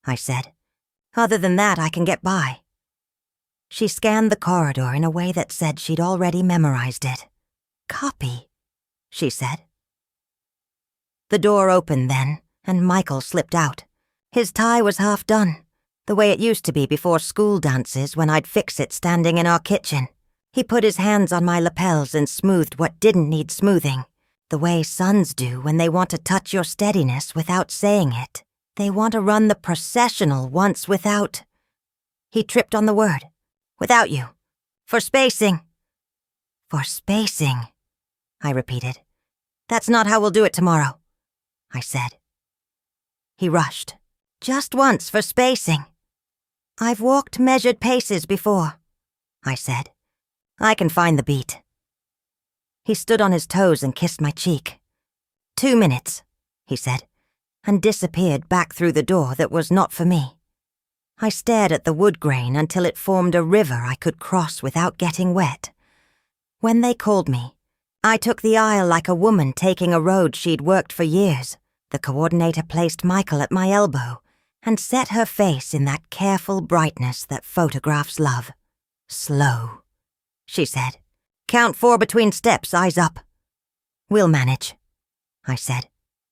I said. "Other than that, I can get by." She scanned the corridor in a way that said she'd already memorized it. "Copy," she said. The door opened then, and Michael slipped out. His tie was half done, the way it used to be before school dances when I'd fix it standing in our kitchen. He put his hands on my lapels and smoothed what didn't need smoothing, the way sons do when they want to touch your steadiness without saying it. They want to run the processional once without... He tripped on the word. "Without you. For spacing." "For spacing," I repeated. "That's not how we'll do it tomorrow," I said. He rushed. "Just once for spacing." "I've walked measured paces before," I said. "I can find the beat." He stood on his toes and kissed my cheek. 2 minutes, he said, and disappeared back through the door that was not for me. I stared at the wood grain until it formed a river I could cross without getting wet. When they called me, I took the aisle like a woman taking a road she'd worked for years. The coordinator placed Michael at my elbow and set her face in that careful brightness that photographs love. "Slow," she said. "Count 4 between steps, eyes up." "We'll manage," I said.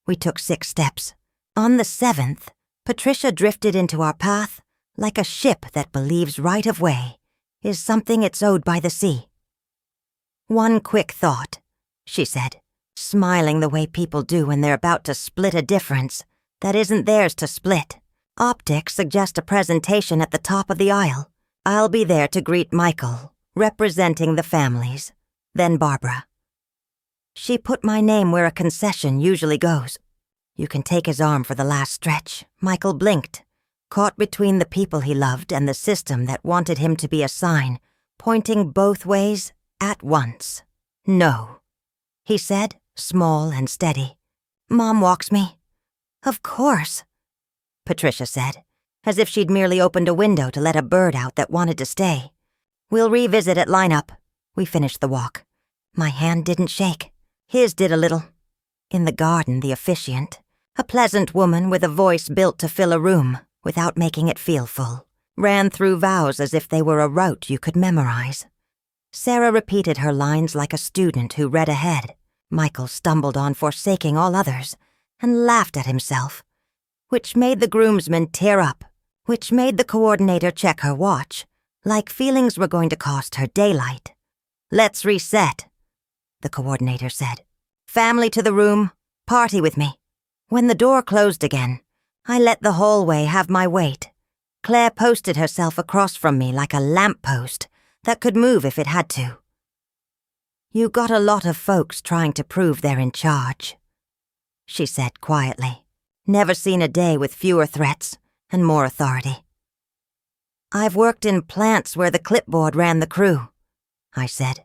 We took 6 steps. On the 7th, Patricia drifted into our path like a ship that believes right of way is something it's owed by the sea. "One quick thought," she said, smiling the way people do when they're about to split a difference that isn't theirs to split. "Optics suggest a presentation at the top of the aisle. I'll be there to greet Michael, representing the families, then Barbara." She put my name where a concession usually goes. "You can take his arm for the last stretch." Michael blinked, caught between the people he loved and the system that wanted him to be a sign, pointing both ways at once. "No," he said, small and steady. "Mom walks me." "Of course," Patricia said, as if she'd merely opened a window to let a bird out that wanted to stay. "We'll revisit at lineup." We finished the walk. My hand didn't shake. His did a little. In the garden, the officiant, a pleasant woman with a voice built to fill a room without making it feel full, ran through vows as if they were a route you could memorize. Sarah repeated her lines like a student who read ahead. Michael stumbled on forsaking all others and laughed at himself. which made the groomsman tear up, which made the coordinator check her watch, like feelings were going to cost her daylight. "Let's reset," the coordinator said. "Family to the room, party with me." When the door closed again, I let the hallway have my weight. Claire posted herself across from me like a lamppost that could move if it had to. "You got a lot of folks trying to prove they're in charge," she said quietly. "Never seen a day with fewer threats and more authority." "I've worked in plants where the clipboard ran the crew," I said.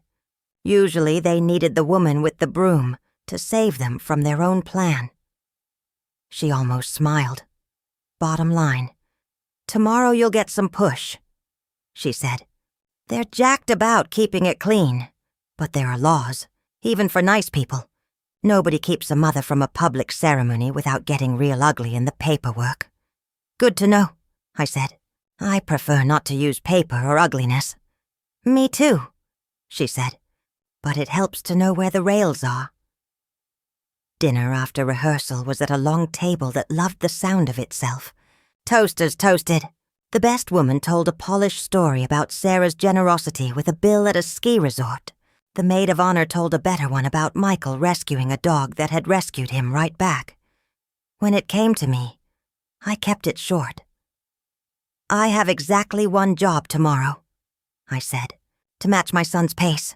"Usually they needed the woman with the broom to save them from their own plan." She almost smiled. "Bottom line, tomorrow you'll get some push," she said. "They're jacked about keeping it clean, but there are laws, even for nice people. Nobody keeps a mother from a public ceremony without getting real ugly in the paperwork." "Good to know," I said. "I prefer not to use paper or ugliness." "Me too," she said. "But it helps to know where the rails are." Dinner after rehearsal was at a long table that loved the sound of itself. Toasters toasted. The best woman told a polished story about Sarah's generosity with a bill at a ski resort. The maid of honor told a better one about Michael rescuing a dog that had rescued him right back. When it came to me, I kept it short. "I have exactly one job tomorrow," I said, "to match my son's pace."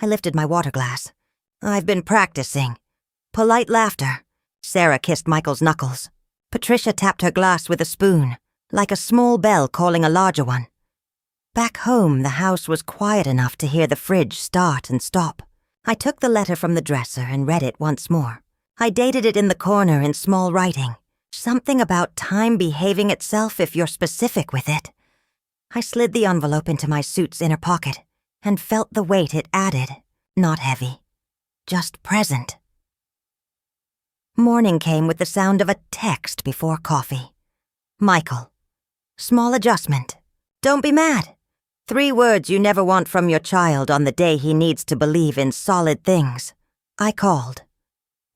I lifted my water glass. "I've been practicing." Polite laughter. Sarah kissed Michael's knuckles. Patricia tapped her glass with a spoon, like a small bell calling a larger one. Back home, the house was quiet enough to hear the fridge start and stop. I took the letter from the dresser and read it once more. I dated it in the corner in small writing. Something about time behaving itself if you're specific with it. I slid the envelope into my suit's inner pocket and felt the weight it added. Not heavy, just present. Morning came with the sound of a text before coffee. "Michael. Small adjustment. Don't be mad. 3 words you never want from your child on the day he needs to believe in solid things." I called.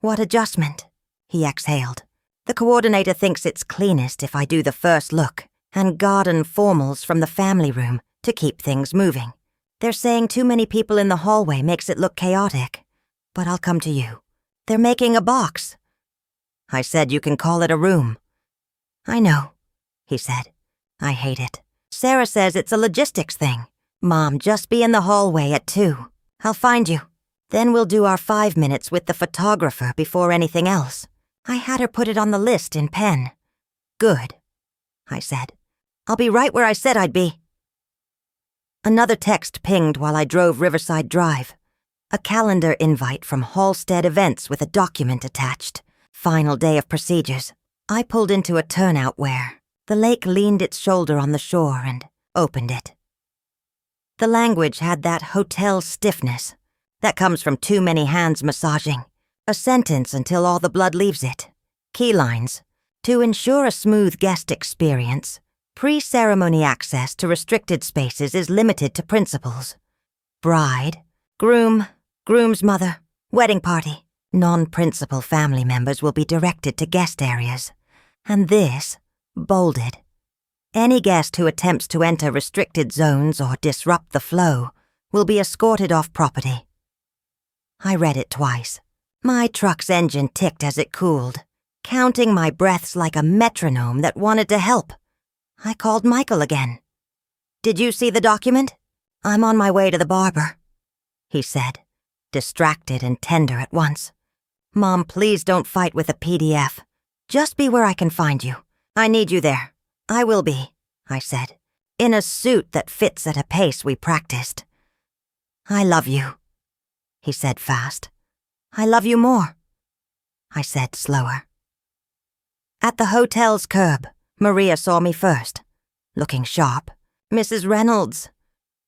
"What adjustment?" He exhaled. "The coordinator thinks it's cleanest if I do the first look and garden formals from the family room to keep things moving. They're saying too many people in the hallway makes it look chaotic. But I'll come to you. They're making a box." I said you can call it a room. "I know," he said. "I hate it. Sarah says it's a logistics thing. Mom, just be in the hallway at 2. I'll find you. Then we'll do our 5 minutes with the photographer before anything else." I had her put it on the list in pen. "Good," I said. "I'll be right where I said I'd be." Another text pinged while I drove Riverside Drive. A calendar invite from Halstead Events with a document attached. Final day of procedures. I pulled into a turnout where the lake leaned its shoulder on the shore and opened it. The language had that hotel stiffness that comes from too many hands massaging. A sentence until all the blood leaves it. Key lines. To ensure a smooth guest experience, pre-ceremony access to restricted spaces is limited to principals. Bride, groom, groom's mother, wedding party. Non-principal family members will be directed to guest areas. And this, bolded. Any guest who attempts to enter restricted zones or disrupt the flow will be escorted off property. I read it twice. My truck's engine ticked as it cooled, counting my breaths like a metronome that wanted to help. I called Michael again. "Did you see the document?" "I'm on my way to the barber," he said, distracted and tender at once. "Mom, please don't fight with a PDF. Just be where I can find you. I need you there." "I will be," I said, in a suit that fits at a pace we practiced. "I love you," he said fast. "I love you more," I said slower. At the hotel's curb, Maria saw me first, looking sharp. "Mrs. Reynolds,"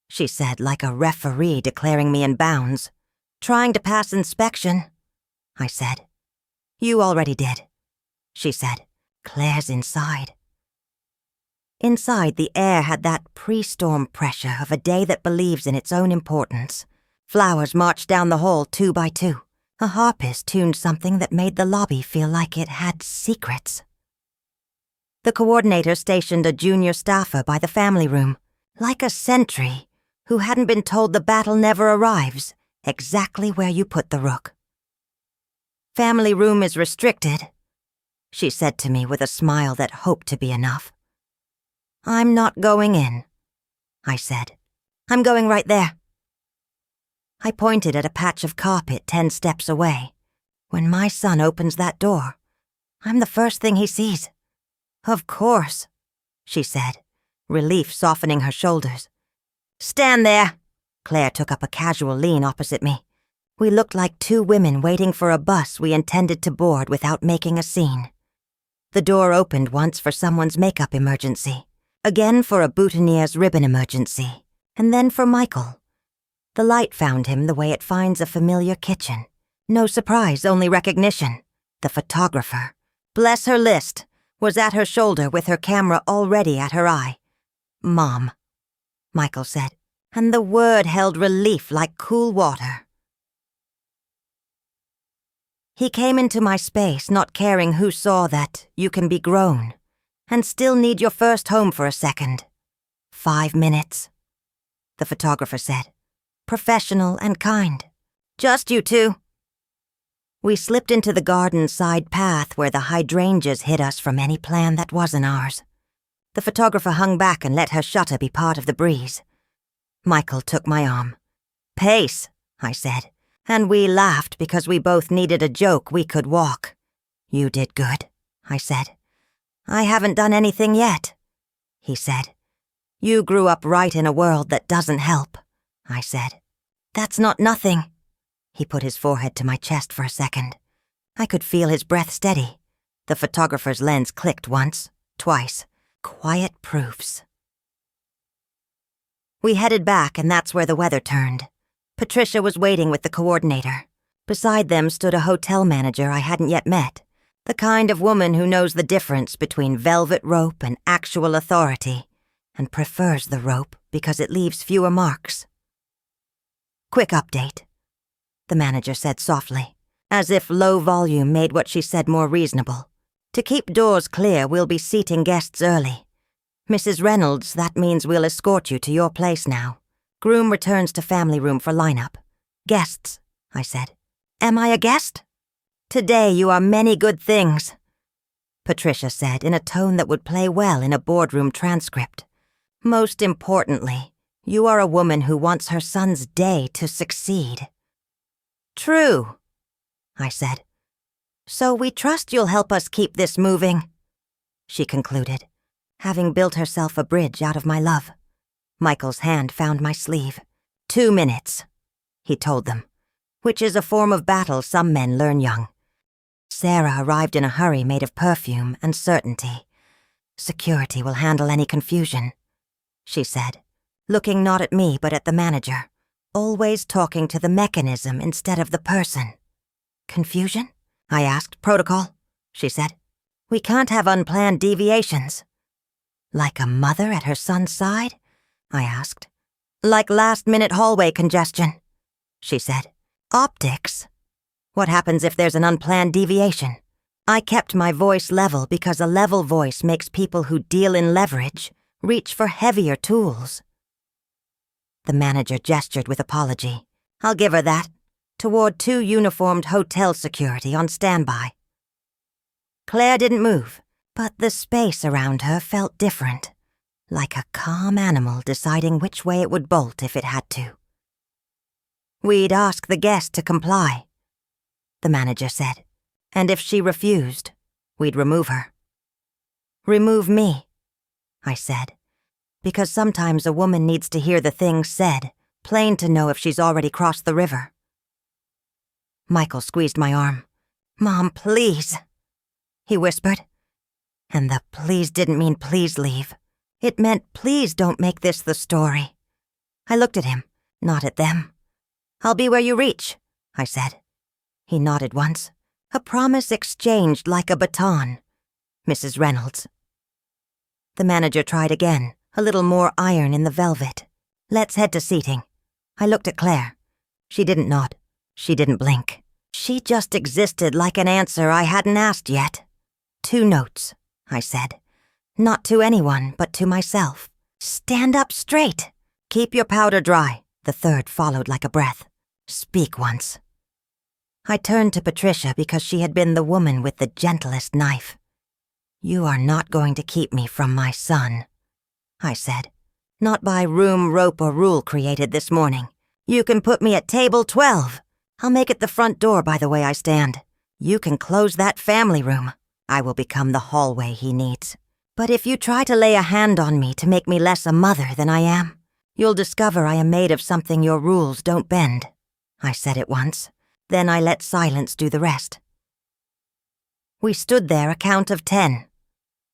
she said like a referee declaring me in bounds. "Trying to pass inspection," I said. "You already did," she said. "Claire's inside." Inside, the air had that pre-storm pressure of a day that believes in its own importance. Flowers marched down the hall 2 by 2. A harpist tuned something that made the lobby feel like it had secrets. The coordinator stationed a junior staffer by the family room, like a sentry who hadn't been told the battle never arrives, exactly where you put the rook. "Family room is restricted," she said to me with a smile that hoped to be enough. "I'm not going in," I said. "I'm going right there." I pointed at a patch of carpet 10 steps away. When my son opens that door, I'm the first thing he sees. "Of course," she said, relief softening her shoulders. "Stand there." Claire took up a casual lean opposite me. We looked like two women waiting for a bus we intended to board without making a scene. The door opened once for someone's makeup emergency, again for a boutonniere's ribbon emergency, and then for Michael. The light found him the way it finds a familiar kitchen. No surprise, only recognition. The photographer, bless her list, was at her shoulder with her camera already at her eye. "Mom," Michael said, and the word held relief like cool water. He came into my space not caring who saw that you can be grown and still need your first home for a second. 5 minutes, the photographer said, professional and kind. "Just you two." We slipped into the garden side path where the hydrangeas hid us from any plan that wasn't ours. The photographer hung back and let her shutter be part of the breeze. Michael took my arm. "Pace," I said, and we laughed because we both needed a joke we could walk. "You did good," I said. "I haven't done anything yet," he said. "You grew up right in a world that doesn't help," I said. "That's not nothing." He put his forehead to my chest for a second. I could feel his breath steady. The photographer's lens clicked once, twice. Quiet proofs. We headed back, and that's where the weather turned. Patricia was waiting with the coordinator. Beside them stood a hotel manager I hadn't yet met, the kind of woman who knows the difference between velvet rope and actual authority, and prefers the rope because it leaves fewer marks. "Quick update," the manager said softly, as if low volume made what she said more reasonable. "To keep doors clear, we'll be seating guests early. Mrs. Reynolds, that means we'll escort you to your place now. Groom returns to family room for lineup. Guests," I said. "Am I a guest?" "Today you are many good things," Patricia said in a tone that would play well in a boardroom transcript. "Most importantly, you are a woman who wants her son's day to succeed." "True," I said. "So we trust you'll help us keep this moving," she concluded, having built herself a bridge out of my love. Michael's hand found my sleeve. 2 minutes, he told them, which is a form of battle some men learn young. Sarah arrived in a hurry made of perfume and certainty. "Security will handle any confusion," she said, looking not at me but at the manager, always talking to the mechanism instead of the person. "Confusion?" I asked. "Protocol," she said. "We can't have unplanned deviations." "Like a mother at her son's side?" I asked. "Like last-minute hallway congestion," she said. "Optics. What happens if there's an unplanned deviation?" I kept my voice level because a level voice makes people who deal in leverage reach for heavier tools. The manager gestured with apology. "I'll give her that," toward 2 uniformed hotel security on standby. Claire didn't move, but the space around her felt different, like a calm animal deciding which way it would bolt if it had to. "We'd ask the guest to comply," the manager said, "and if she refused, we'd remove her." "Remove me," I said, because sometimes a woman needs to hear the things said, plain to know if she's already crossed the river. Michael squeezed my arm. "Mom, please," he whispered. And the please didn't mean please leave. It meant please don't make this the story. I looked at him, not at them. "I'll be where you reach," I said. He nodded once, a promise exchanged like a baton. "Mrs. Reynolds." The manager tried again, a little more iron in the velvet. "Let's head to seating." I looked at Claire. She didn't nod. She didn't blink. She just existed like an answer I hadn't asked yet. 2 notes, I said. Not to anyone, but to myself. Stand up straight. Keep your powder dry. The third followed like a breath. Speak once. I turned to Patricia because she had been the woman with the gentlest knife. You are not going to keep me from my son, I said. Not by room, rope, or rule created this morning. You can put me at table 12. I'll make it the front door by the way I stand. You can close that family room. I will become the hallway he needs. But if you try to lay a hand on me to make me less a mother than I am, you'll discover I am made of something your rules don't bend. I said it once. Then I let silence do the rest. We stood there a count of 10.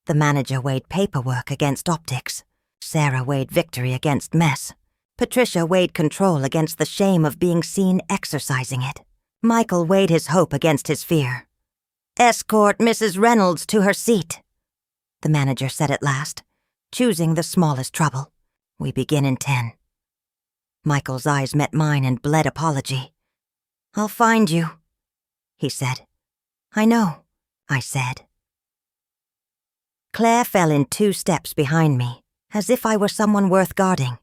The manager weighed paperwork against optics. Sarah weighed victory against mess. Patricia weighed control against the shame of being seen exercising it. Michael weighed his hope against his fear. Escort Mrs. Reynolds to her seat, the manager said at last, choosing the smallest trouble. We begin in 10. Michael's eyes met mine and bled apology. I'll find you, he said. I know, I said. Claire fell in 2 steps behind me, as if I were someone worth guarding.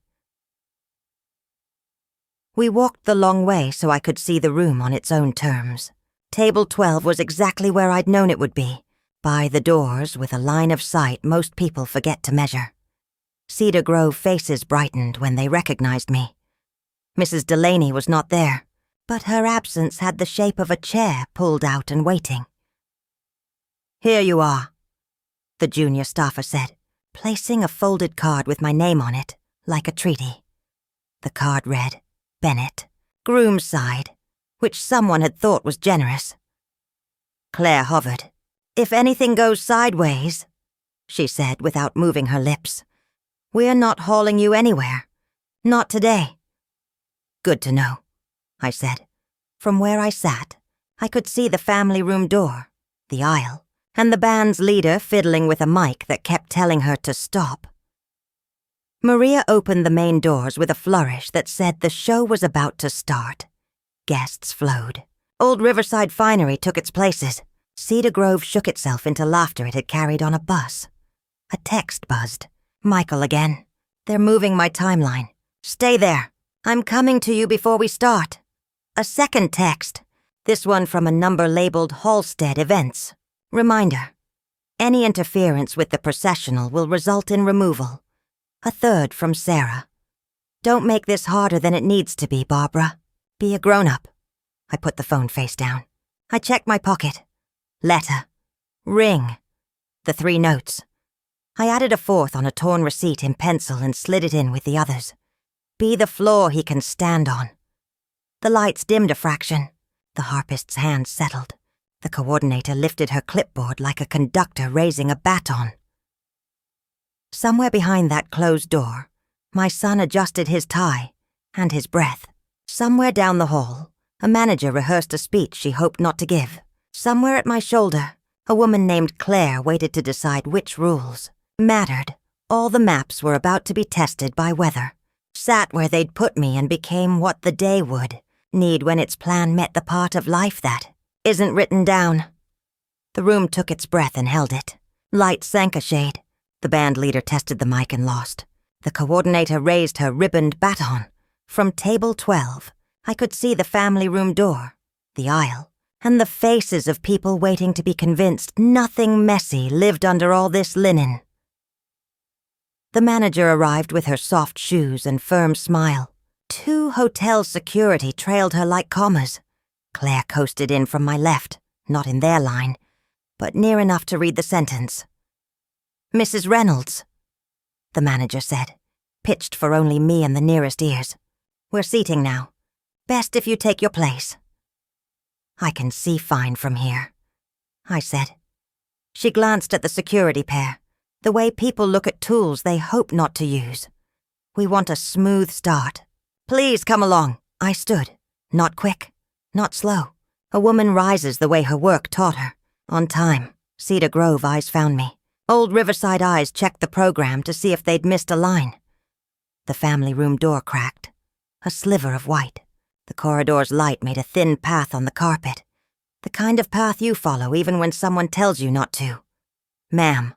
We walked the long way so I could see the room on its own terms. Table 12 was exactly where I'd known it would be, by the doors with a line of sight most people forget to measure. Cedar Grove faces brightened when they recognized me. Mrs. Delaney was not there, but her absence had the shape of a chair pulled out and waiting. Here you are, the junior staffer said, placing a folded card with my name on it, like a treaty. The card read, Bennett, groom's side, which someone had thought was generous. Claire hovered. If anything goes sideways, she said without moving her lips, we're not hauling you anywhere. Not today. Good to know, I said. From where I sat, I could see the family room door, the aisle, and the band's leader fiddling with a mic that kept telling her to stop. Maria opened the main doors with a flourish that said the show was about to start. Guests flowed. Old Riverside finery took its places. Cedar Grove shook itself into laughter it had carried on a bus. A text buzzed. Michael again. They're moving my timeline. Stay there. I'm coming to you before we start. A second text. This one from a number labeled Halstead Events. Reminder. Any interference with the processional will result in removal. A third from Sarah. Don't make this harder than it needs to be, Barbara. Be a grown-up. I put the phone face down. I checked my pocket. Letter. Ring. The 3 notes. I added a 4th on a torn receipt in pencil and slid it in with the others. Be the floor he can stand on. The lights dimmed a fraction. The harpist's hand settled. The coordinator lifted her clipboard like a conductor raising a baton. Somewhere behind that closed door, my son adjusted his tie and his breath. Somewhere down the hall, a manager rehearsed a speech she hoped not to give. Somewhere at my shoulder, a woman named Claire waited to decide which rules mattered. All the maps were about to be tested by weather. Sat where they'd put me and became what the day would need when its plan met the part of life that isn't written down. The room took its breath and held it. Light sank a shade. The band leader tested the mic and lost. The coordinator raised her ribboned baton. From table 12, I could see the family room door, the aisle, and the faces of people waiting to be convinced nothing messy lived under all this linen. The manager arrived with her soft shoes and firm smile. 2 hotel security trailed her like commas. Claire coasted in from my left, not in their line, but near enough to read the sentence. Mrs. Reynolds, the manager said, pitched for only me and the nearest ears. We're seating now. Best if you take your place. I can see fine from here, I said. She glanced at the security pair, the way people look at tools they hope not to use. We want a smooth start. Please come along. I stood. Not quick, not slow. A woman rises the way her work taught her. On time. Cedar Grove eyes found me. Old Riverside eyes checked the program to see if they'd missed a line. The family room door cracked. A sliver of white. The corridor's light made a thin path on the carpet. The kind of path you follow even when someone tells you not to. Ma'am.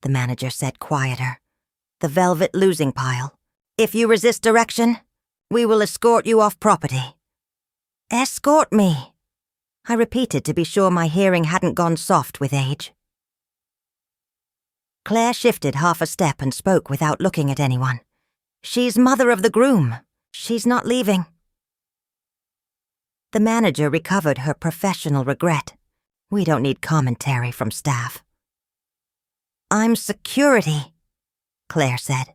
the manager said quieter. "The velvet losing pile. If you resist direction, we will escort you off property." "Escort me," I repeated to be sure my hearing hadn't gone soft with age. Claire shifted half a step and spoke without looking at anyone. "She's mother of the groom. She's not leaving." The manager recovered her professional regret. We don't need commentary from staff. "I'm security," Claire said,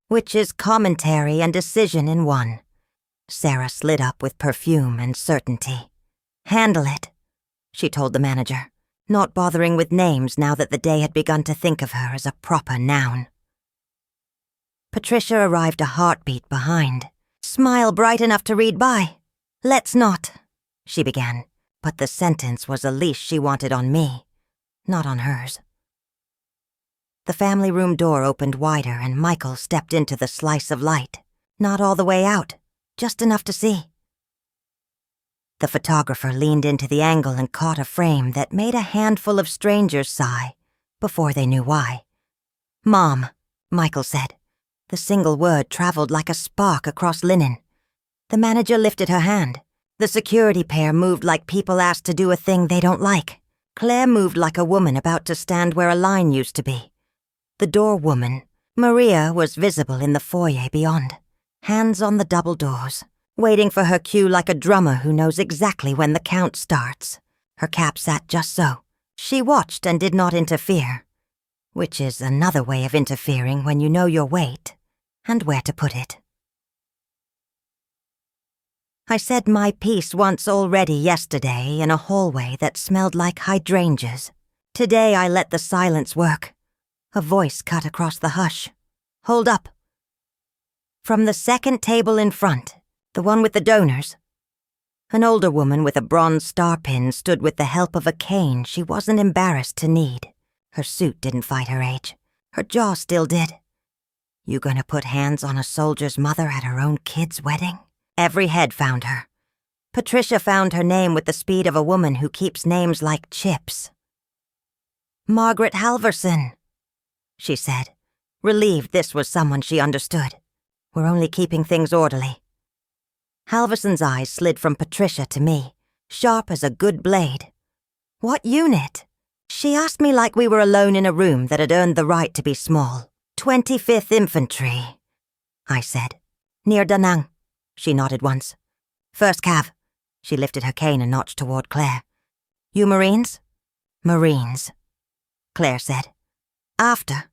"which is commentary and decision in one." Sarah slid up with perfume and certainty. "Handle it," she told the manager, not bothering with names now that the day had begun to think of her as a proper noun. Patricia arrived a heartbeat behind. "Smile bright enough to read by. Let's not," she began, but the sentence was a leash she wanted on me, not on hers. The family room door opened wider and Michael stepped into the slice of light, not all the way out, just enough to see. The photographer leaned into the angle and caught a frame that made a handful of strangers sigh before they knew why. "Mom," Michael said. The single word traveled like a spark across linen. The manager lifted her hand. The security pair moved like people asked to do a thing they don't like. Claire moved like a woman about to stand where a line used to be. The door woman, Maria, was visible in the foyer beyond, hands on the double doors, waiting for her cue like a drummer who knows exactly when the count starts. Her cap sat just so. She watched and did not interfere, which is another way of interfering when you know your weight and where to put it. I said my piece once already yesterday in a hallway that smelled like hydrangeas. Today I let the silence work. A voice cut across the hush. "Hold up." From the second table in front, the one with the donors, an older woman with a bronze star pin stood with the help of a cane she wasn't embarrassed to need. Her suit didn't fight her age. Her jaw still did. "You gonna put hands on a soldier's mother at her own kid's wedding?" Every head found her. Patricia found her name with the speed of a woman who keeps names like chips. "Margaret Halverson," she said, relieved this was someone she understood. "We're only keeping things orderly." Halverson's eyes slid from Patricia to me, sharp as a good blade. "What unit?" She asked me like we were alone in a room that had earned the right to be small. 25th Infantry, I said. "Near Da Nang." She nodded once. "First Cav." She lifted her cane a notch toward Claire. "You Marines?" "Marines," Claire said. "After."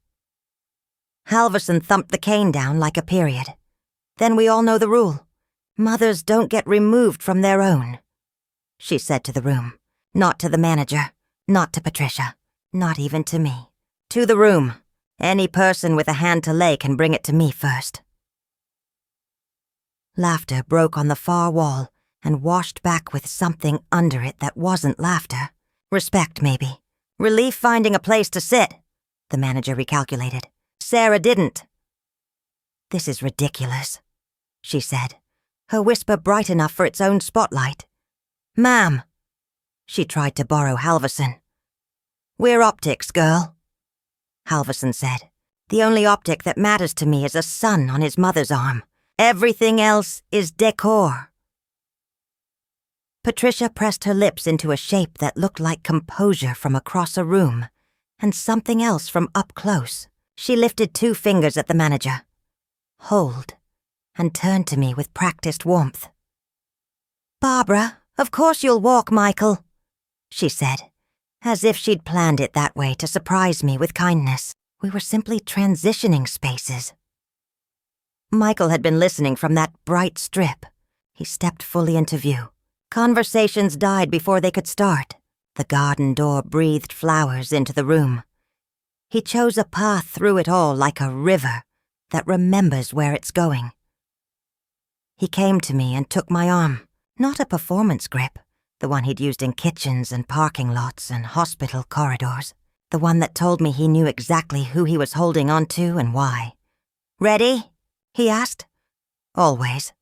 Halverson thumped the cane down like a period. "Then we all know the rule. Mothers don't get removed from their own," she said to the room. Not to the manager, not to Patricia, not even to me. "To the room. Any person with a hand to lay can bring it to me first." Laughter broke on the far wall and washed back with something under it that wasn't laughter. Respect, maybe. Relief finding a place to sit, the manager recalculated. Sarah didn't. "This is ridiculous," she said, her whisper bright enough for its own spotlight. "Ma'am." She tried to borrow Halverson. "We're optics, girl," Halverson said. "The only optic that matters to me is a sun on his mother's arm. Everything else is decor." Patricia pressed her lips into a shape that looked like composure from across a room, and something else from up close. She lifted 2 fingers at the manager. "Hold," and turned to me with practiced warmth. "Barbara, of course you'll walk, Michael," she said, as if she'd planned it that way to surprise me with kindness. We were simply transitioning spaces. Michael had been listening from that bright strip. He stepped fully into view. Conversations died before they could start. The garden door breathed flowers into the room. He chose a path through it all like a river that remembers where it's going. He came to me and took my arm, not a performance grip, the one he'd used in kitchens and parking lots and hospital corridors, the one that told me he knew exactly who he was holding onto and why. "Ready?" he asked. "Always,"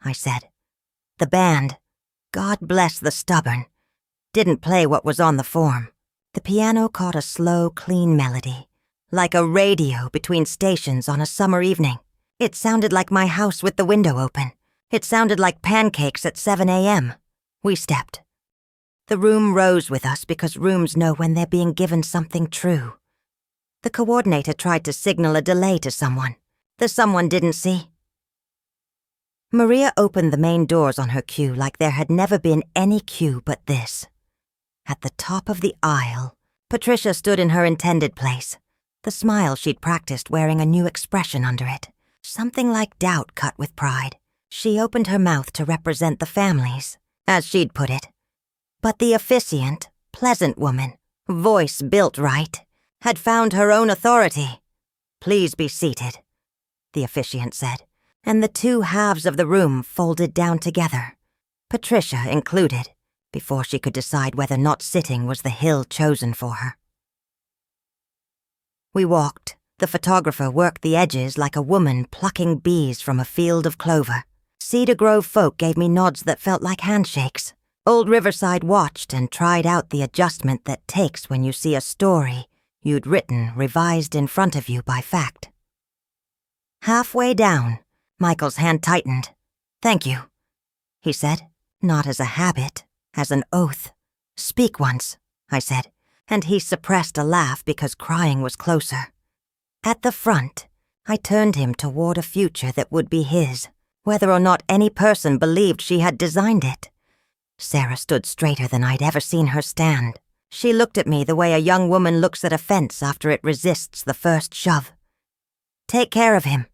I said. The band, God bless the stubborn, didn't play what was on the form. The piano caught a slow, clean melody, like a radio between stations on a summer evening. It sounded like my house with the window open. It sounded like pancakes at 7 a.m. We stepped. The room rose with us because rooms know when they're being given something true. The coordinator tried to signal a delay to someone. The someone didn't see. Maria opened the main doors on her queue like there had never been any queue but this. At the top of the aisle, Patricia stood in her intended place, the smile she'd practiced wearing a new expression under it, something like doubt cut with pride. She opened her mouth to represent the families, as she'd put it. But the officiant, pleasant woman, voice built right, had found her own authority. "Please be seated," the officiant said, and the two halves of the room folded down together, Patricia included, before she could decide whether not sitting was the hill chosen for her. We walked. The photographer worked the edges like a woman plucking bees from a field of clover. Cedar Grove folk gave me nods that felt like handshakes. Old Riverside watched and tried out the adjustment that takes when you see a story you'd written revised in front of you by fact. Halfway down, Michael's hand tightened. "Thank you," he said, not as a habit, as an oath. "Speak once," I said, and he suppressed a laugh because crying was closer. At the front, I turned him toward a future that would be his, whether or not any person believed she had designed it. Sarah stood straighter than I'd ever seen her stand. She looked at me the way a young woman looks at a fence after it resists the first shove. "Take care of him,"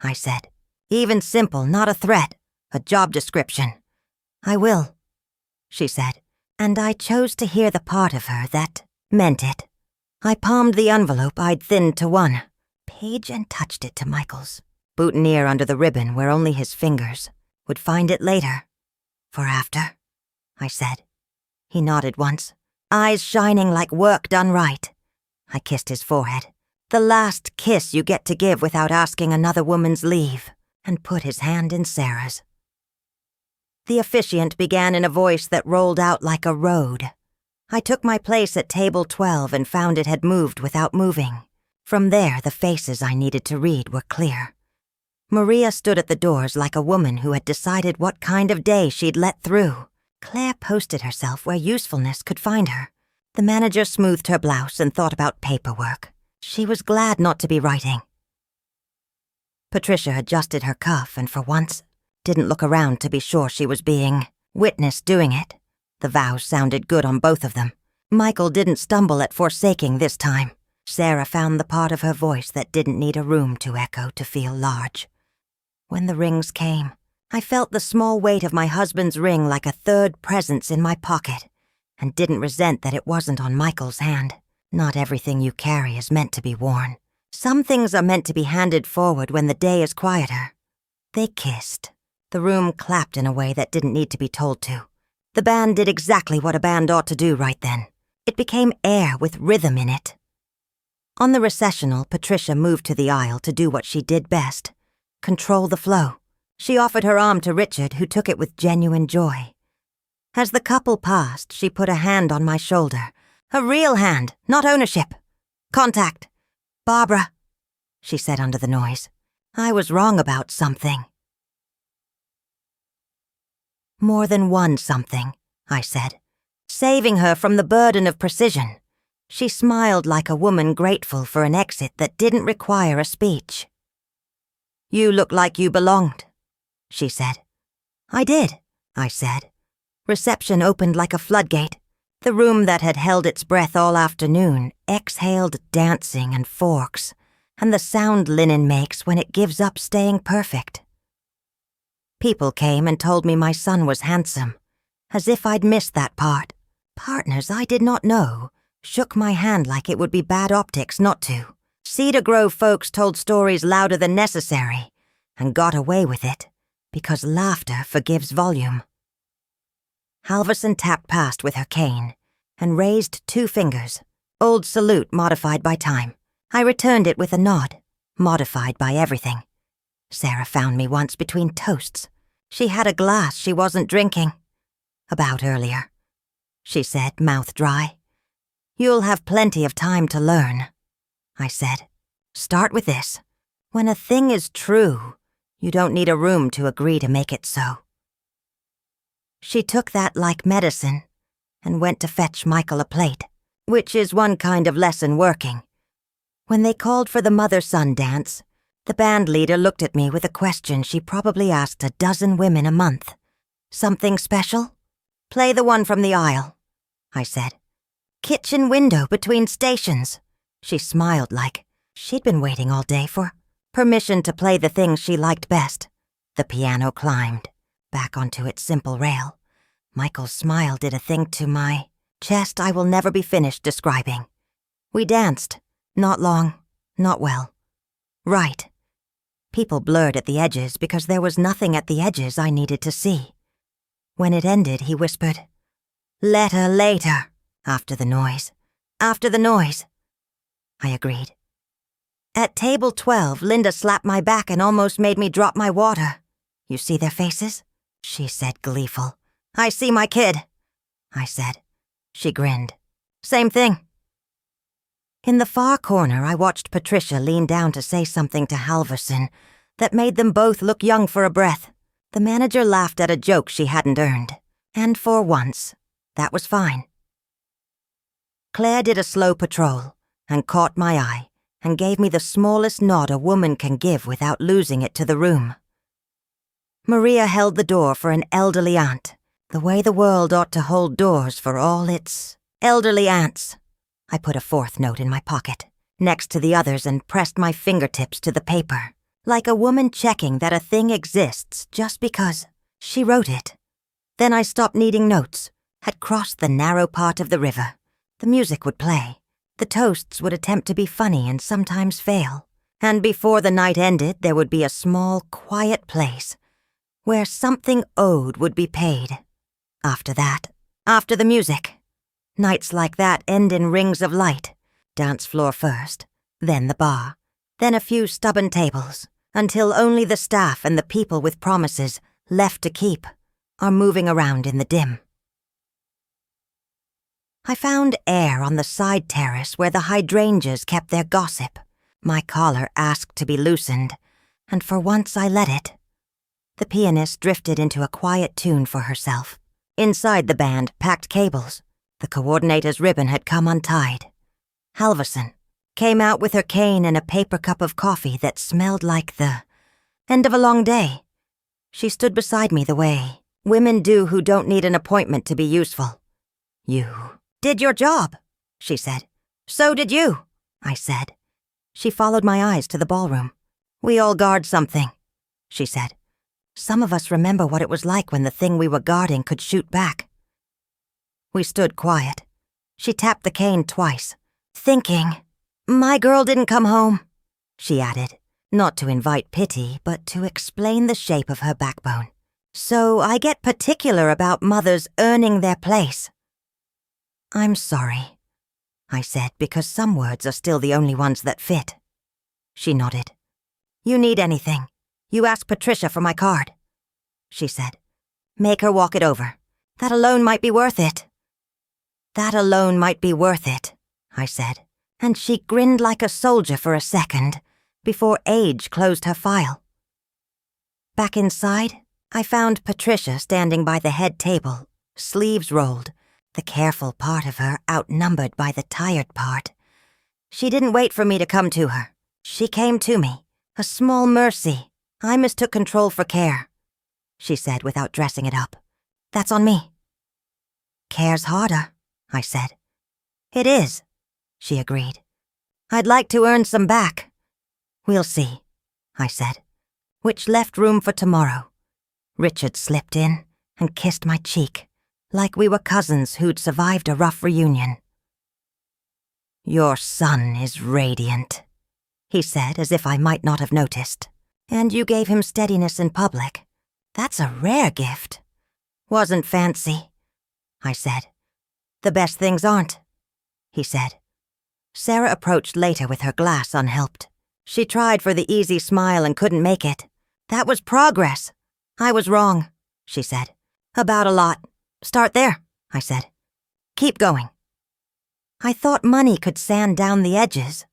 I said. "Even simple, not a threat, a job description." "I will," she said, and I chose to hear the part of her that meant it. I palmed the envelope I'd thinned to one page and touched it to Michael's, boutonniere under the ribbon where only his fingers would find it later. "For after," I said. He nodded once, eyes shining like work done right. I kissed his forehead, the last kiss you get to give without asking another woman's leave, and put his hand in Sarah's. The officiant began in a voice that rolled out like a road. I took my place at table 12 and found it had moved without moving. From there, the faces I needed to read were clear. Maria stood at the doors like a woman who had decided what kind of day she'd let through. Claire posted herself where usefulness could find her. The manager smoothed her blouse and thought about paperwork. She was glad not to be writing. Patricia adjusted her cuff and for once didn't look around to be sure she was being witnessed doing it. The vows sounded good on both of them. Michael didn't stumble at forsaking this time. Sarah found the part of her voice that didn't need a room to echo to feel large. When the rings came, I felt the small weight of my husband's ring like a third presence in my pocket, and didn't resent that it wasn't on Michael's hand. Not everything you carry is meant to be worn. Some things are meant to be handed forward when the day is quieter. They kissed. The room clapped in a way that didn't need to be told to. The band did exactly what a band ought to do right then. It became air with rhythm in it. On the recessional, Patricia moved to the aisle to do what she did best, control the flow. She offered her arm to Richard, who took it with genuine joy. As the couple passed, she put a hand on my shoulder. A real hand, not ownership. "Contact. Barbara," she said under the noise. I was wrong about something. "More than one something," I said, saving her from the burden of precision. She smiled like a woman grateful for an exit that didn't require a speech. "You look like you belonged," she said. "I did," I said. Reception opened like a floodgate. The room that had held its breath all afternoon exhaled dancing and forks, and the sound linen makes when it gives up staying perfect. People came and told me my son was handsome, as if I'd missed that part. Partners I did not know shook my hand like it would be bad optics not to. Cedar Grove folks told stories louder than necessary, and got away with it, because laughter forgives volume. Halverson tapped past with her cane, and raised 2 fingers, old salute modified by time. I returned it with a nod, modified by everything. Sarah found me once between toasts. She had a glass she wasn't drinking. "About earlier," she said, mouth dry. "You'll have plenty of time to learn." I said. Start with this. When a thing is true, you don't need a room to agree to make it so. She took that like medicine and went to fetch Michael a plate, which is one kind of lesson working. When they called for the mother-son dance, the band leader looked at me with a question she probably asked a dozen women a month. Something special? Play the one from the aisle, I said. Kitchen window between stations. She smiled like she'd been waiting all day for permission to play the things she liked best. The piano climbed back onto its simple rail. Michael's smile did a thing to my chest I will never be finished describing. We danced. Not long, not well. Right. People blurred at the edges because there was nothing at the edges I needed to see. When it ended, he whispered, "Letter later," after the noise. After the noise. I agreed. At table 12, Linda slapped my back and almost made me drop my water. "You see their faces?" she said, gleeful. "I see my kid," I said. She grinned. "Same thing." In the far corner, I watched Patricia lean down to say something to Halverson that made them both look young for a breath. The manager laughed at a joke she hadn't earned, and for once, that was fine. Claire did a slow patrol and caught my eye and gave me the smallest nod a woman can give without losing it to the room. Maria held the door for an elderly aunt, the way the world ought to hold doors for all its elderly aunts. I put a fourth note in my pocket, next to the others, and pressed my fingertips to the paper, like a woman checking that a thing exists just because she wrote it. Then I stopped needing notes, had crossed the narrow part of the river. The music would play. The toasts would attempt to be funny and sometimes fail. And before the night ended, there would be a small, quiet place where something owed would be paid. After that, after the music, nights like that end in rings of light. Dance floor first, then the bar, then a few stubborn tables, until only the staff and the people with promises left to keep are moving around in the dim. I found air on the side terrace where the hydrangeas kept their gossip. My collar asked to be loosened, and for once I let it. The pianist drifted into a quiet tune for herself. Inside the band, packed cables. The coordinator's ribbon had come untied. Halverson came out with her cane and a paper cup of coffee that smelled like the end of a long day. She stood beside me the way women do who don't need an appointment to be useful. "You did your job," she said. "So did you," I said. She followed my eyes to the ballroom. "We all guard something," she said. "Some of us remember what it was like when the thing we were guarding could shoot back." We stood quiet. She tapped the cane twice, thinking. "My girl didn't come home," she added, not to invite pity, but to explain the shape of her backbone. "So I get particular about mothers earning their place." "I'm sorry," I said, because some words are still the only ones that fit. She nodded. "You need anything, you ask Patricia for my card," she said. "Make her walk it over. That alone might be worth it." "That alone might be worth it," I said, and she grinned like a soldier for a second before age closed her file. Back inside, I found Patricia standing by the head table, sleeves rolled, the careful part of her outnumbered by the tired part. She didn't wait for me to come to her. She came to me, a small mercy. I mistook control for care, she said without dressing it up. "That's on me." "Care's harder," I said. "It is," she agreed. "I'd like to earn some back." "We'll see," I said, which left room for tomorrow. Richard slipped in and kissed my cheek, like we were cousins who'd survived a rough reunion. "Your son is radiant," he said, as if I might not have noticed. "And you gave him steadiness in public. That's a rare gift." "Wasn't fancy," I said. "The best things aren't," he said. Sarah approached later with her glass unhelped. She tried for the easy smile and couldn't make it. "That was progress." "I was wrong," she said. "About a lot. Start there," I said. "Keep going." I thought money could sand down the edges.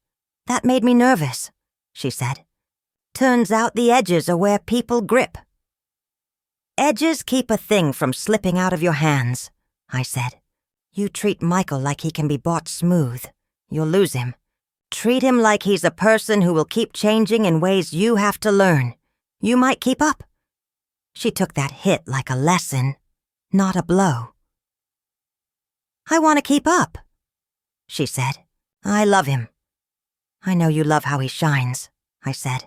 That made me nervous, she said. Turns out the edges are where people grip. Edges keep a thing from slipping out of your hands, I said. You treat Michael like he can be bought smooth. You'll lose him. Treat him like he's a person who will keep changing in ways you have to learn. You might keep up. She took that hit like a lesson, not a blow. I want to keep up, she said. I love him. I know you love how he shines, I said.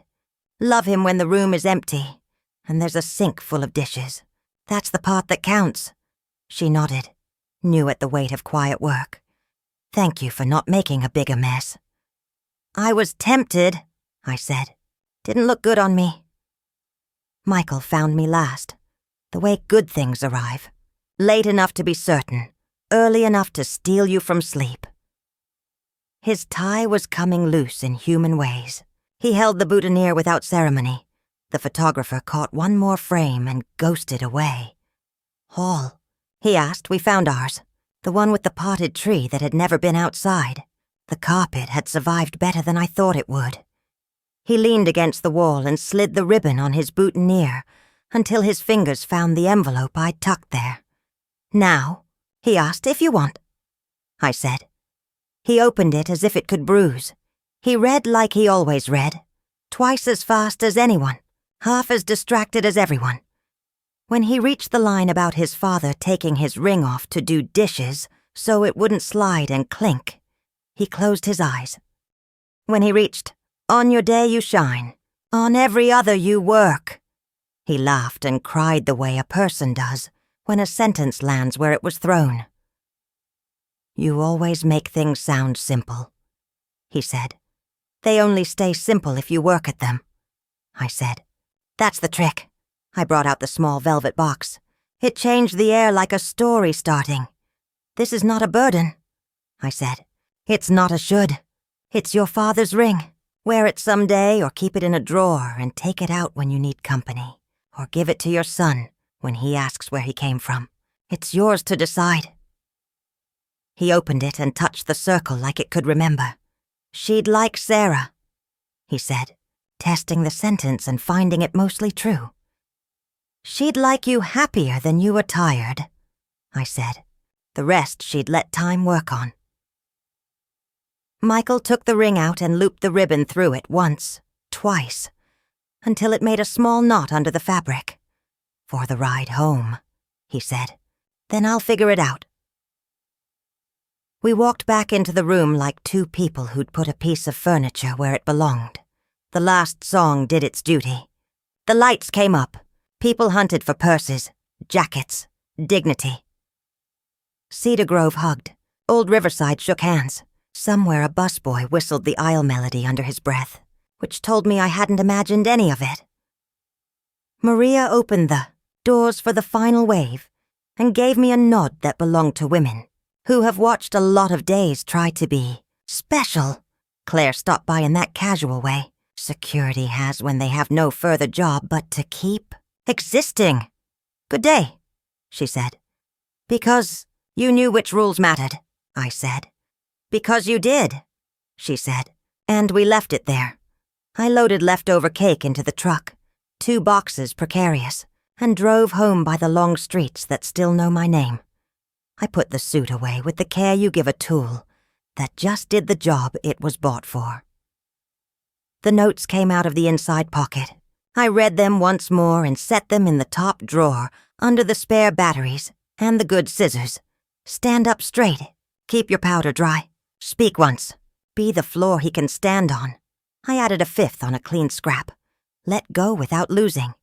Love him when the room is empty, and there's a sink full of dishes. That's the part that counts. She nodded, new at the weight of quiet work. Thank you for not making a bigger mess. I was tempted, I said. Didn't look good on me. Michael found me last, the way good things arrive. Late enough to be certain, early enough to steal you from sleep. His tie was coming loose in human ways. He held the boutonniere without ceremony. The photographer caught one more frame and ghosted away. Hall, he asked. We found ours. The one with the potted tree that had never been outside. The carpet had survived better than I thought it would. He leaned against the wall and slid the ribbon on his boutonniere until his fingers found the envelope I'd tucked there. Now, he asked, if you want. I said. He opened it as if it could bruise. He read like he always read, twice as fast as anyone, half as distracted as everyone. When he reached the line about his father taking his ring off to do dishes so it wouldn't slide and clink, he closed his eyes. When he reached, on your day you shine, on every other you work, he laughed and cried the way a person does when a sentence lands where it was thrown. You always make things sound simple, he said. They only stay simple if you work at them, I said. That's the trick. I brought out the small velvet box. It changed the air like a story starting. This is not a burden, I said. It's not a should. It's your father's ring. Wear it someday or keep it in a drawer and take it out when you need company. Or give it to your son when he asks where he came from. It's yours to decide. He opened it and touched the circle like it could remember. She'd like Sarah, he said, testing the sentence and finding it mostly true. She'd like you happier than you were tired, I said. The rest she'd let time work on. Michael took the ring out and looped the ribbon through it once, twice, until it made a small knot under the fabric. For the ride home, he said. Then I'll figure it out. We walked back into the room like two people who'd put a piece of furniture where it belonged. The last song did its duty. The lights came up. People hunted for purses, jackets, dignity. Cedar Grove hugged. Old Riverside shook hands. Somewhere a busboy whistled the aisle melody under his breath, which told me I hadn't imagined any of it. Maria opened the doors for the final wave and gave me a nod that belonged to women who have watched a lot of days try to be special. Claire stopped by in that casual way security has when they have no further job but to keep existing. Good day, she said. Because you knew which rules mattered, I said. Because you did, she said, and we left it there. I loaded leftover cake into the truck, 2 boxes precarious, and drove home by the long streets that still know my name. I put the suit away with the care you give a tool that just did the job it was bought for. The notes came out of the inside pocket. I read them once more and set them in the top drawer under the spare batteries and the good scissors. Stand up straight. Keep your powder dry. Speak once. Be the floor he can stand on. I added a 5th on a clean scrap. Let go without losing.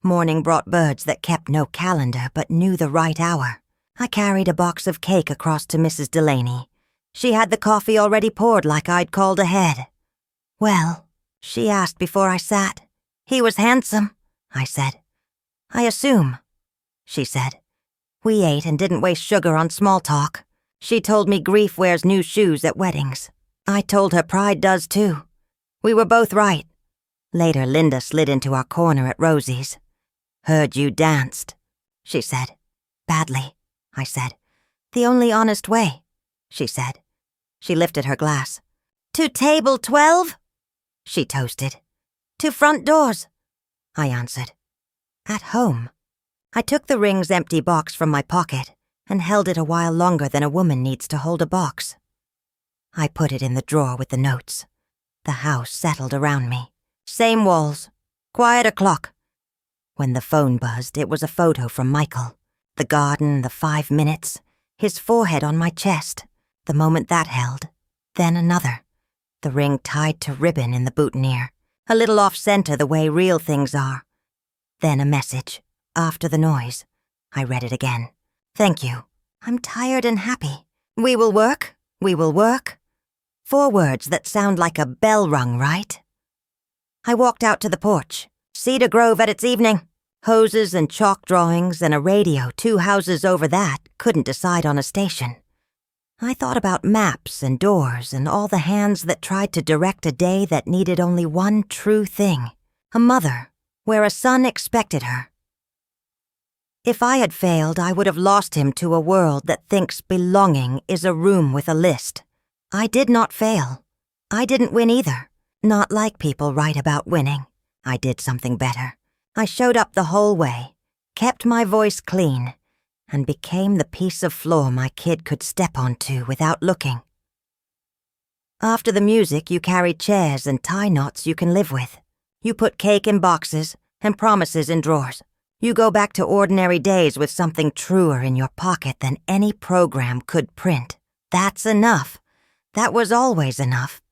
Morning brought birds that kept no calendar but knew the right hour. I carried a box of cake across to Mrs. Delaney. She had the coffee already poured like I'd called ahead. Well, she asked before I sat. He was handsome, I said. I assume, she said. We ate and didn't waste sugar on small talk. She told me grief wears new shoes at weddings. I told her pride does too. We were both right. Later, Linda slid into our corner at Rosie's. Heard you danced, she said. Badly, I said. The only honest way, she said. She lifted her glass. To table 12? She toasted. To front doors, I answered. At home. I took the ring's empty box from my pocket and held it a while longer than a woman needs to hold a box. I put it in the drawer with the notes. The house settled around me. Same walls. Quiet o'clock. When the phone buzzed, it was a photo from Michael. The garden, the 5 minutes, his forehead on my chest, the moment that held. Then another. The ring tied to ribbon in the boutonniere, a little off-center the way real things are. Then a message, after the noise. I read it again. Thank you. I'm tired and happy. We will work. We will work. 4 words that sound like a bell rung, right? I walked out to the porch. Cedar Grove at its evening. Hoses and chalk drawings and a radio 2 houses over that couldn't decide on a station. I thought about maps and doors and all the hands that tried to direct a day that needed only one true thing. A mother, where a son expected her. If I had failed, I would have lost him to a world that thinks belonging is a room with a list. I did not fail. I didn't win either. Not like people write about winning. I did something better. I showed up the whole way, kept my voice clean, and became the piece of floor my kid could step onto without looking. After the music, you carried chairs and tie knots you can live with. You put cake in boxes and promises in drawers. You go back to ordinary days with something truer in your pocket than any program could print. That's enough. That was always enough.